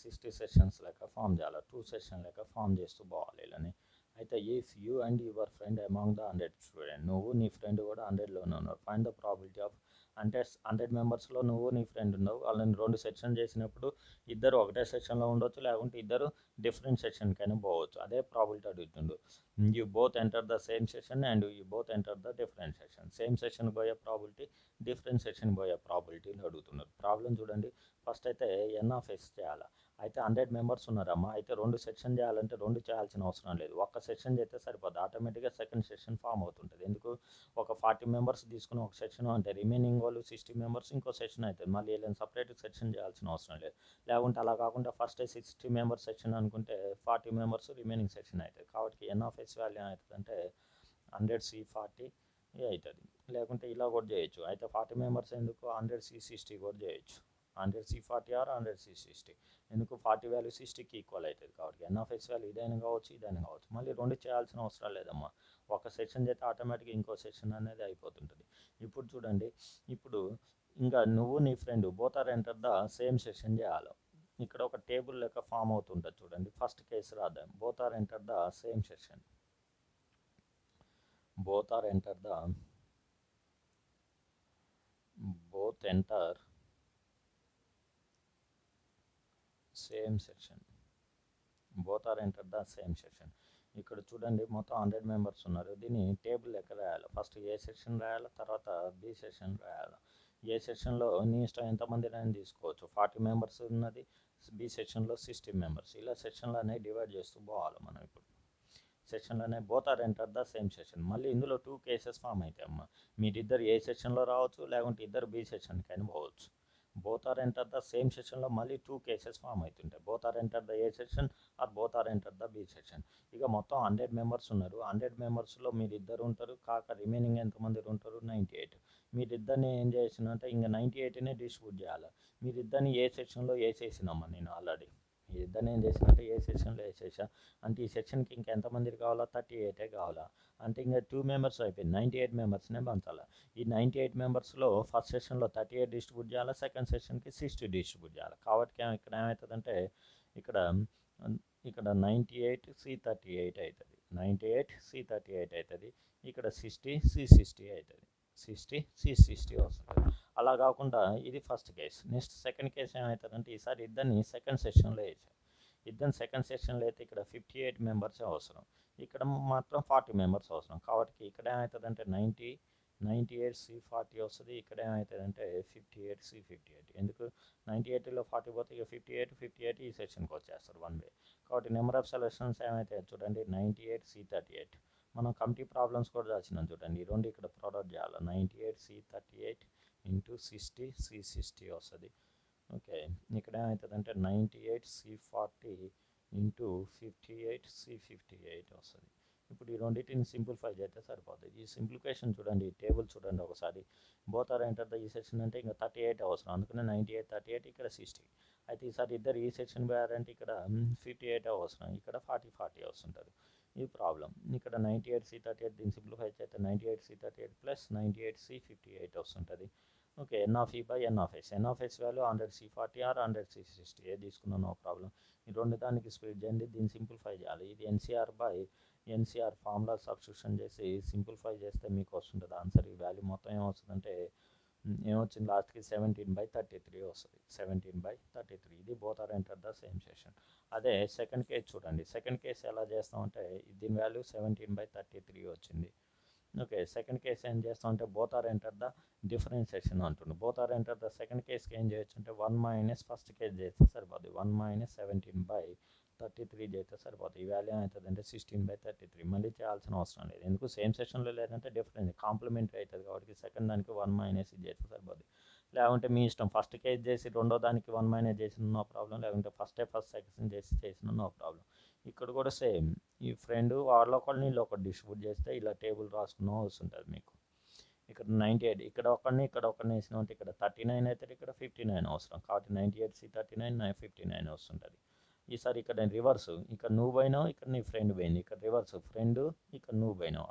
60 sections లెక్క ఫామ్ చేయాలి. 2 సెక్షన్ లెక్క ఫామ్ చేస్తూ పోవాలి వీళ్ళని. అయితే if you and your friend among the 100 student, నువ్వు నీ ఫ్రెండ్ కూడా 100లోనే ఉన్నారు. ఫైండ్ ద ప్రాబిలిటీ ఆఫ్ అంటే 100 మెంబర్స్లో నువ్వు నీ ఫ్రెండ్ ఉన్నావు. వాళ్ళని 2 సెక్షన్ చేసినప్పుడు ఇద్దరు ఒకటే సెక్షన్లో ఉండొచ్చు, లేకుంటే ఇద్దరు డిఫరెంట్ సెక్షన్కైనా పోవచ్చు. అదే ప్రాబిలిటీ అడుగుతుండు. You both enter the same session and you both enter the different session. Same session పోయే ప్రాబిలిటీ, డిఫరెంట్ సెషన్ పోయే ప్రాబిలిటీలు అడుగుతున్నారు. ప్రాబ్లం చూడండి. ఫస్ట్ అయితే ఎన్(x) చేయాలి. అయితే 100 మెంబర్స్ ఉన్నారమ్మా. అయితే 2 సెక్షన్ చేయాలంటే 2 చేయాల్సిన అవసరం లేదు. ఒక్క సెక్షన్ చేస్తే సరిపోద్ది. ఆటోమేటిక్‌గా సెకండ్ సెక్షన్ ఫామ్ అవుతుంటది. ఎందుకు ఒక 40 మెంబర్స్ తీసుకుని ఒక సెక్షన్ అంటే రిమైనింగ్ వాళ్ళు 60 మెంబర్స్ ఇంకో సెక్షన్ అవుతుంది. మళ్ళీ వీళ్ళని సపరేట్ సెక్షన్ చేయాల్సిన అవసరం లేదు. లేకుంటే అలా కాకుండా ఫస్ట్ 60 మెంబర్స్ సెక్షన్ అనుకుంటే 40 మెంబర్స్ రిమైనింగ్ సెక్షన్ అవుతుంది. కాబట్టి ఎన్(x) వాల్యూ ఏమవుతుందంటే 100C40 అవుతుంది. లేకుంటే ఇలా కూడా చేయొచ్చు. అయితే 40 మెంబర్స్ ఎందుకు 100C60 కూడా చేయొచ్చు. 100C40 are 100C60. ఎందుకు 40 వాల్యూ 60కి ఈక్వల్ అవుతుంది. కాబట్టి ఎన్(x) వాల్యూ ఇదైనా కావచ్చు, ఇదైనా కావచ్చు. మళ్ళీ 2 చేయాల్సిన అవసరం లేదమ్మా. ఒక సెక్షన్ చేస్తే ఆటోమేటిక్గా ఇంకో సెక్షన్ అనేది అయిపోతుంటుంది. ఇప్పుడు చూడండి, ఇప్పుడు ఇంకా నువ్వు నీ friend both are enter the same section చేయాలి. ఇక్కడ ఒక టేబుల్ లెక్క ఫామ్ అవుతుంటుంది చూడండి. ఫస్ట్ కేసు రాద్దాం. Both are enter the same section. both enter same section. ఇక్కడ చూడండి మొత్తం 100 మెంబర్స్ ఉన్నారు. దీన్ని టేబుల్ లెక్క రాయాలి. ఫస్ట్ ఏ సెక్షన్ రాయాలి, తర్వాత బి సెక్షన్ రాయాలి. ఏ సెక్షన్లో నీ ఇష్టం ఎంతమంది అయినా తీసుకోవచ్చు. 40 మెంబర్స్ ఉన్నది. బి సెక్షన్లో 60 మెంబర్స్. ఇలా సెక్షన్లు అనేవి డివైడ్ చేస్తూ పోవాలి మనం. ఇప్పుడు సెక్షన్లోనే both are enter the same section. మళ్ళీ ఇందులో 2 కేసెస్ ఫామ్ అవుతాయి అమ్మ. మీరిద్దరు ఏ సెక్షన్లో రావచ్చు, లేకుంటే ఇద్దరు బి సెక్షన్కి అయినా పోవచ్చు. Both are enter the same సెక్షన్లో మళ్ళీ 2 కేసెస్ ఫామ్ అవుతుంటాయి. Both are enter the A section or both are enter the B section. ఇక మొత్తం 100 మెంబర్స్ ఉన్నారు. 100 మెంబర్స్లో మీరు ఇద్దరు ఉంటారు. కాక రిమైనింగ్ ఎంతమంది ఉంటారు, 98. మీరిద్దరిని ఏం చేసినంటే ఇంకా 98నే డిస్ట్రిబ్యూట్ చేయాలి. మీరిద్దరిని ఏ సెక్షన్లో వేసేసినమ్మా నేను ఆల్రెడీ. ఇద్దరిని ఏం చేసినట్టే ఏ సెక్షన్లో వేసేసా. అంటే ఈ సెక్షన్కి ఇంకా ఎంతమంది కావాలా, 38 కావాలా. అంటే ఇంకా 2 మెంబర్స్ అయిపోయింది. 98 మెంబర్స్నే పంచాలి. ఈ 98 మెంబర్స్లో ఫస్ట్ సెషన్లో 38 డిస్ట్రిబ్యూట్ చేయాలి, సెకండ్ సెషన్కి 60 డిస్ట్రిబ్యూట్ చేయాలి. కాబట్టి ఇక్కడ ఏమవుతుందంటే ఇక్కడ 98C38 అవుతుంది. 98C38 అవుతుంది. ఇక్కడ 60C60 అవుతుంది. 60C60 వస్తుంది. అలా కాకుండా ఇది first case. Next second case ఏమవుతుందంటే ఈసారి ఇద్దరిని సెకండ్ సెషన్లో వేసాం. ఇద్దరిని సెకండ్ సెషన్లో అయితే ఇక్కడ 58 మెంబర్సే అవసరం. ఇక్కడ మాత్రం 40 మెంబర్స్ అవసరం. కాబట్టి ఇక్కడ ఏమవుతుందంటే 98C40 వస్తుంది. ఇక్కడ ఏమవుతుందంటే 58C58. ఎందుకు 98లో 40 పోతే ఇక 58 ఈ సెక్షన్కి వచ్చేస్తారు 1 వే. కాబట్టి నెంబర్ ఆఫ్ సెలక్షన్స్ ఏమైతే చూడండి 98C38. మనం కమిటీ ప్రాబ్లమ్స్ కూడా రాసినాం చూడండి. ఈ రెండు ఇక్కడ ప్రొడక్ట్ చేయాలి. 98C38 ఇంటూ 60C60 వస్తుంది. ఓకే, ఇక్కడ ఏమవుతుందంటే 98C40 ఇంటూ 58C58 వస్తుంది. ఇప్పుడు ఈ రెండింటిని సింప్లిఫై చేస్తే సరిపోతుంది. ఈ సింప్లిఫికేషన్ చూడండి, ఈ టేబుల్ చూడండి ఒకసారి. బోత్ ఆర్ ఎంటర్ ద ఈ సెక్షన్ అంటే ఇంకా 38 అవసరం. అందుకనే 98 38, ఇక్కడ 60. అయితే ఈసారి ఇద్దరు ఈ సెక్షన్ పోయారంటే ఇక్కడ 58 అవసరం. ఇక్కడ 40 40 వస్తుంటుంది. ఇది ప్రాబ్లం. ఇక్కడ 98C38 దీన్ని సింప్లిఫై చేస్తే 98C38 ప్లస్ 98C58 వస్తుంటుంది. Okay, n(e)/n(x). n(x) value 100C40 are 100C60 ఏది తీసుకున్నా నో ప్రాబ్లం. ఈ రెండు దానికి స్ప్లిట్ చేయండి. దీన్ని సింప్లిఫై చేయాలి. ఇది NCR ఫార్ములా సబ్స్టిట్యూషన్ చేసి సింప్లిఫై చేస్తే మీకు వస్తుంటుంది ఆన్సర్. ఈ వాల్యూ మొత్తం ఏమొస్తుందంటే ఏమొచ్చింది లాస్ట్కి 17/33 వస్తుంది. 17/33. ఇది both are enter the same section. అదే సెకండ్ కేసు చూడండి. సెకండ్ కేసు ఎలా చేస్తామంటే దీని వాల్యూ 17/33 వచ్చింది. ఓకే, సెకండ్ కేసు ఏం చేస్తామంటే both are enter the different section అంటుంది. Both are enter the second కేసుకి ఏం చేయొచ్చు అంటే 1 - ఫస్ట్ కేసు చేస్తే సరిపోతుంది. 1 - 17/33 చేస్తే సరిపోతుంది. ఈ వాల్యూ ఏమవుతుందంటే 16/33. మళ్ళీ చేయాల్సిన అవసరం లేదు. ఎందుకు సేమ్ సెక్షన్లో లేదంటే డిఫరెంట్ కాంప్లిమెంటరీ అవుతుంది. కాబట్టి సెకండ్ దానికి 1 - ఇది చేస్తే సరిపోతుంది. లేకుంటే మీ ఇష్టం. ఫస్ట్ కేసు చేసి రెండో దానికి 1 - చేసిన నో ప్రాబ్లం. లేకుంటే ఫస్ట్ సెకండ్ చేసిన నో ప్రాబ్లం. ఇక్కడ కూడా సేమ్. ఈ ఫ్రెండ్ వాళ్ళొకళ్ళు వీళ్ళొకటి డిస్ట్రిబ్యూట్ చేస్తే ఇలా టేబుల్ రాసుకున్న వస్తుంటుంది మీకు. ఇక్కడ 98, ఇక్కడ ఒకరిని వేసినామంటే ఇక్కడ 39 అవుతుంది. ఇక్కడ 59 అవసరం. కాబట్టి 98C39 59 వస్తుంటుంది. ఈసారి ఇక్కడ రివర్స్. ఇక్కడ నువ్వు పోయినావు, ఇక్కడ నీ ఫ్రెండ్ పోయింది. ఇక్కడ రివర్స్, ఫ్రెండ్ ఇక్కడ నువ్వు పోయినావు.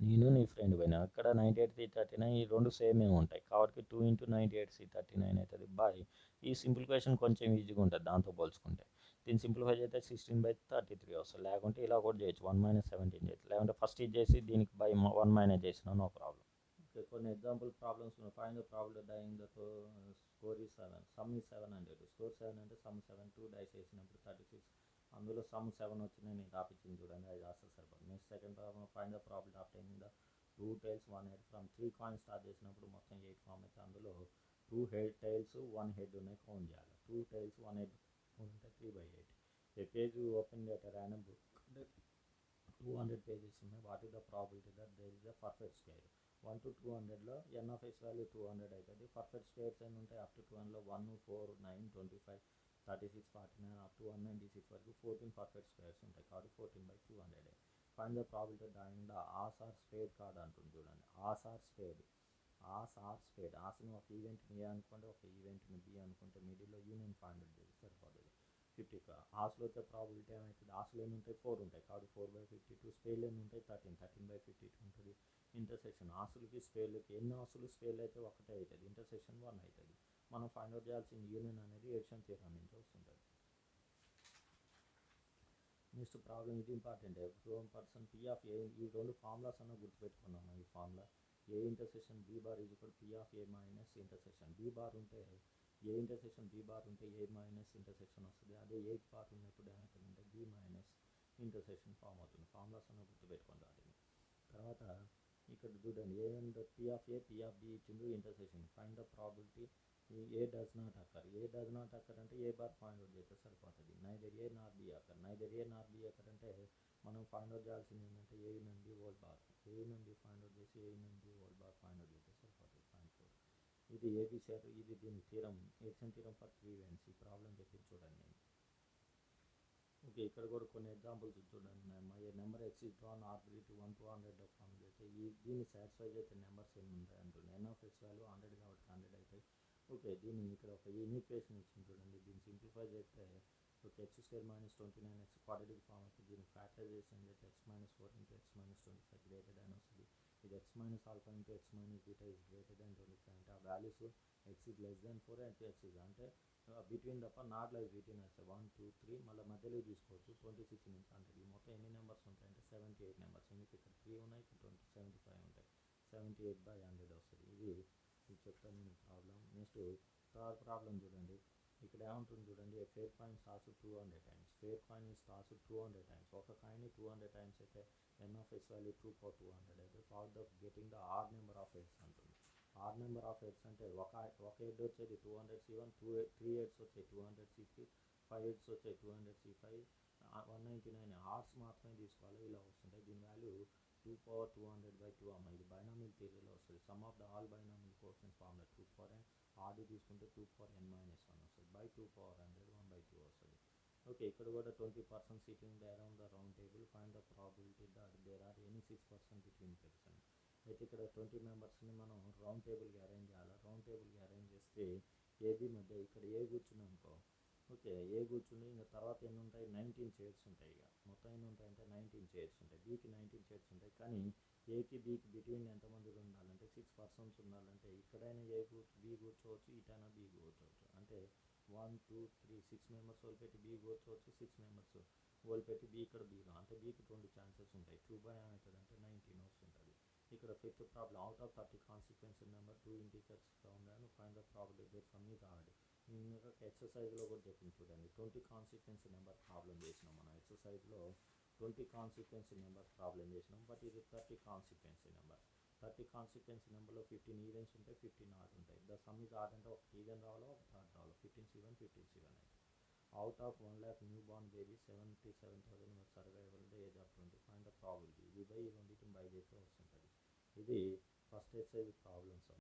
నేను నీ ఫ్రెండ్ పోయినా. ఇక్కడ 98C39 ఈ రెండు సేమే ఉంటాయి. కాబట్టి 2 × 98C39 అవుతుంది. ఈ సింప్లిఫికేషన్ కొంచెం ఈజీగా ఉంటుంది దాంతో పోల్చుకుంటే. దీన్ని సింప్లిఫై చేస్తే 16/33 వస్తుంది. లేకుంటే ఇలా కూడా చేయొచ్చు. 1 - 17 చేయొచ్చు. లేకుంటే ఫస్ట్ ఇది చేసి దీనికి 1 - చేసిన నో ప్రాబ్లం. ఓకే, కొన్ని ఎగ్జాంపుల్ ప్రాబ్లమ్స్ ఉన్నాయి. Find the problem dying the score is 7. Sum is 7 అంటే స్కోర్ 7 అంటే సమ్ 7. 2 డైస్ వేసినప్పుడు 36. అందులో సమ్ 7 వచ్చినాయి. నేను రాపించింది చూడండి, అది రాస్తే సరిపోతుంది. Next second problem find the problem of taking the 2 tails 1 head from 3 coins start చేసినప్పుడు మొత్తం 8 ఫామ్ అయితే అందులో 2 head tails 1 head ఉన్నాయి కౌంట్ చేయాలి. 2 tails 1 head ఉంటే 3/8. A page open at a random book. 200 pages ఉన్నాయి. What is the probability that there is a perfect square? 1 to 200లో n of x value 200 అవుతుంది. పర్ఫెక్ట్ స్క్వేర్స్ ఎన్ని ఉంటాయి? Up to 200లో 1, 4, 9, 25, 36, 49 up to 196 వరకు 14 perfect squares ఉంటాయి. కాబట్టి 14/200. Find the probability dying the as are spade card అంటుంది చూడండి. ఆస్ ఆర్ స్పేడ్ ఆస్ని ఒక ఈవెంట్ని ఏ అనుకుంటే ఒక ఈవెంట్ని బి అనుకుంటే మిడిల్లో యూనియన్ ఫైండ్ అవుట్ చేసి సరిపోతుంది. 50 ఆస్లో వచ్చే ప్రాబిలిటీ ఏమవుతుంది? ఆస్లో ఎన్ని ఉంటాయి? 4 ఉంటాయి కాబట్టి 4/52. స్పేడ్లు ఎన్ని ఉంటాయి? 13/52 ఉంటుంది. ఇంటర్సెక్షన్ ఆసులకి స్పేర్లకి ఎన్ని ఆసులు స్పేర్లు అయితే ఒకటే అవుతుంది. ఇంటర్సెక్షన్ 1 అవుతుంది. మనం ఫైండ్ అవుట్ చేయాల్సిన యూనియన్ అనేది ఎడిషన్ థియరం నుంచి వస్తుంటుంది. నెక్స్ట్ ప్రాబ్లం ఇది important. Person P of A, ఈ రెండు ఫార్ములాస్ అన్న గుర్తుపెట్టుకున్నాము. ఈ formula A intersection B bar is equal P of A minus intersection B bar ఉంటే ఏ ఇంటర్సెక్షన్ బి బార్ ఉంటే ఏ మైనస్ ఇంటర్సెక్షన్ వస్తుంది. అదే ఏ బార్ ఉన్నప్పుడు ఏమవుతుందంటే బి మైనస్ ఇంటర్సెక్షన్ ఫామ్ అవుతుంది. ఫార్ములాస్ అన్న గుర్తుపెట్టుకోండి వాటిని. తర్వాత ఇక్కడ చూడండి A and P of B ఇచ్చిండు intersection. Find the probability A does not occur. A does not occur అంటే ఏ బార్ ఫైండ్ అవుట్ చేస్తే సరిపోతుంది. నైదర్ ఏ నార్ బి అక్కర్. నైదర్ ఏ నార్ బి అక్కర్ అంటే మనం ఫైండ్ అవుట్ చేయాల్సింది ఏంటంటే ఏ నండి హోల్ బార్. ఏ నండి ఫైండ్ అవుట్ చేసి ఏ నండి హోల్ బార్ ఫైండ్ అవుట్ చేస్తే సరిపోతుంది. పాయింట్ 4. ఇది ఏబిసిఆర్. ఇది దీని theorem addition theorem for 3 events. ఈ ప్రాబ్లం చెప్పింది చూడండి నేను. ఓకే, ఇక్కడ కూడా కొన్ని ఎగ్జాంపుల్స్ చూడండి. My number X is drawn arbitrary 1 to 100 form చేస్తే దీన్ని సాటిస్ఫై చేసే నెంబర్స్ ఎన్ని ఉంటాయి అంటుంది. ఎన్ ఆఫ్ ఎక్స్ వాల్యూ 100 కాబట్టి 100 అవుతాయి. ఓకే, దీన్ని ఇక్కడ ఒక ఈక్వేషన్ ఇచ్చింది చూడండి. దీన్ని సింప్లిఫై చేస్తే okay x² - 29x quadratic form అయితే దీన్ని ఫ్యాక్టరైజేషన్ చేస్తే x - 4 × x - 25 గ్రేటర్ దాన్ వస్తుంది. ఇది x - α × x - β is greater than 25 అంటే ఆ values x is less than 4 and x is అంటే బిట్వీన్ తప్ప నాట్ లైక్ బిట్వీన్ వస్తాయి. 1, 2, 3 మళ్ళీ మధ్యలో తీసుకోవచ్చు. 26 నుంచి 100 ఈ మొత్తం ఎన్ని నెంబర్స్ ఉంటాయంటే 78 నెంబర్స్. ఎందుకు ఇక్కడ 3 ఉన్నాయి, ఇక్కడ 75 ఉంటాయి. 78/100 వస్తుంది. ఇది చెప్తాను నేను ప్రాబ్లం. నెక్స్ట్ థర్డ్ ప్రాబ్లం చూడండి. ఇక్కడ ఏముంటుంది చూడండి. A fair coin stars 200 times. Fair coin stars 200 times. ఒక కాయిన్ 200 టైమ్స్ అయితే ఎన్ ఆఫ్ ఎక్స్ వాల్యూ 2/200 అయితే far the getting the R number of X అంటుంది. ఆర్ నెంబర్ ఆఫ్ ఎక్స్ అంటే ఒక హెడ్ వచ్చేది 200C1, 3 హెడ్స్ వచ్చాయి 200C3, 5 హెడ్స్ వచ్చాయి 200C5, 199 ఆర్స్ మాత్రమే తీసుకోవాలి. ఇలా వస్తుంటాయి. దీని వాల్యూ 2/200/2 అమ్మ. ఇది బైనామిల్ థియరీలో వస్తుంది. Some of the all binomial cautions formula 2/n. RD తీసుకుంటే 2/n-1 వస్తుంది. బై 2/100 1/2 వస్తుంది. ఓకే, ఇక్కడ కూడా 20% seating around the round table. Find the probability that there are any 6% between person. అయితే ఇక్కడ 20 మెంబర్స్ని మనం రౌండ్ టేబుల్కి అరేంజ్ చేయాలి. రౌండ్ టేబుల్కి అరేంజ్ చేస్తే ఏబి మధ్య ఇక్కడ ఏ కూర్చుని అనుకో. ఓకే, ఏ కూర్చుని ఇంకా తర్వాత ఎన్ని ఉంటాయి? 19 చైర్స్ ఉంటాయి. ఇక మొత్తం ఎన్ని ఉంటాయంటే 19 చైర్స్ ఉంటాయి. బీకి 19 చైర్స్ ఉంటాయి. కానీ ఏకి బీకి బిట్వీన్ ఎంతమంది ఉండాలంటే 6 persons ఉండాలంటే ఇక్కడైనా బి కూర్చోవచ్చు, ఇటైనా బి కూర్చోవచ్చు. అంటే 1, 2, 3 6 మెంబర్స్ వదిలిపెట్టి బి కూర్చోవచ్చు, 6 మెంబర్స్ వదిలిపెట్టి బి ఇక్కడ బీలో అంటే బీకి 20 ఛాన్సెస్ ఉంటాయి. 2/ఏమవుతుంది అంటే 19 వస్తుంటుంది. ఇక్కడ fifth problem. Out of 30 consequence number 2 integers found and find the probability their sum is odd. ఇంకా ఎక్సర్సైజ్లో కూడా చెప్పింది చూడండి. 20 కాన్సిక్వెన్స్ నెంబర్ ప్రాబ్లం చేసినాం మనం. ఎక్సర్సైజ్లో 20 కాన్సిక్వెన్స్ నెంబర్ ప్రాబ్లం చేసినాం. బట్ ఇది 30 కాన్సిక్వెన్స్ నెంబర్. 30 కాన్సిక్వెన్స్ నెంబర్లో 15 ఈవెన్స్ ఉంటాయి, 15 ఆడ్ ఉంటాయి. ద సమ్ ఈజ్ ఆడ్ అంటే ఒక ఈవెన్ రావాలో ఒక థర్డ్ రావాలో. 15C1 15C1 అయితే out of 1 lakh new born baby 77,000 survival the age of 20. Find the probability. ఇది బై రెండింటిని బై చేస్తే వస్తుంటుంది. ఇది ఫస్ట్ ఎక్సర్సైజ్ ప్రాబ్లమ్స్.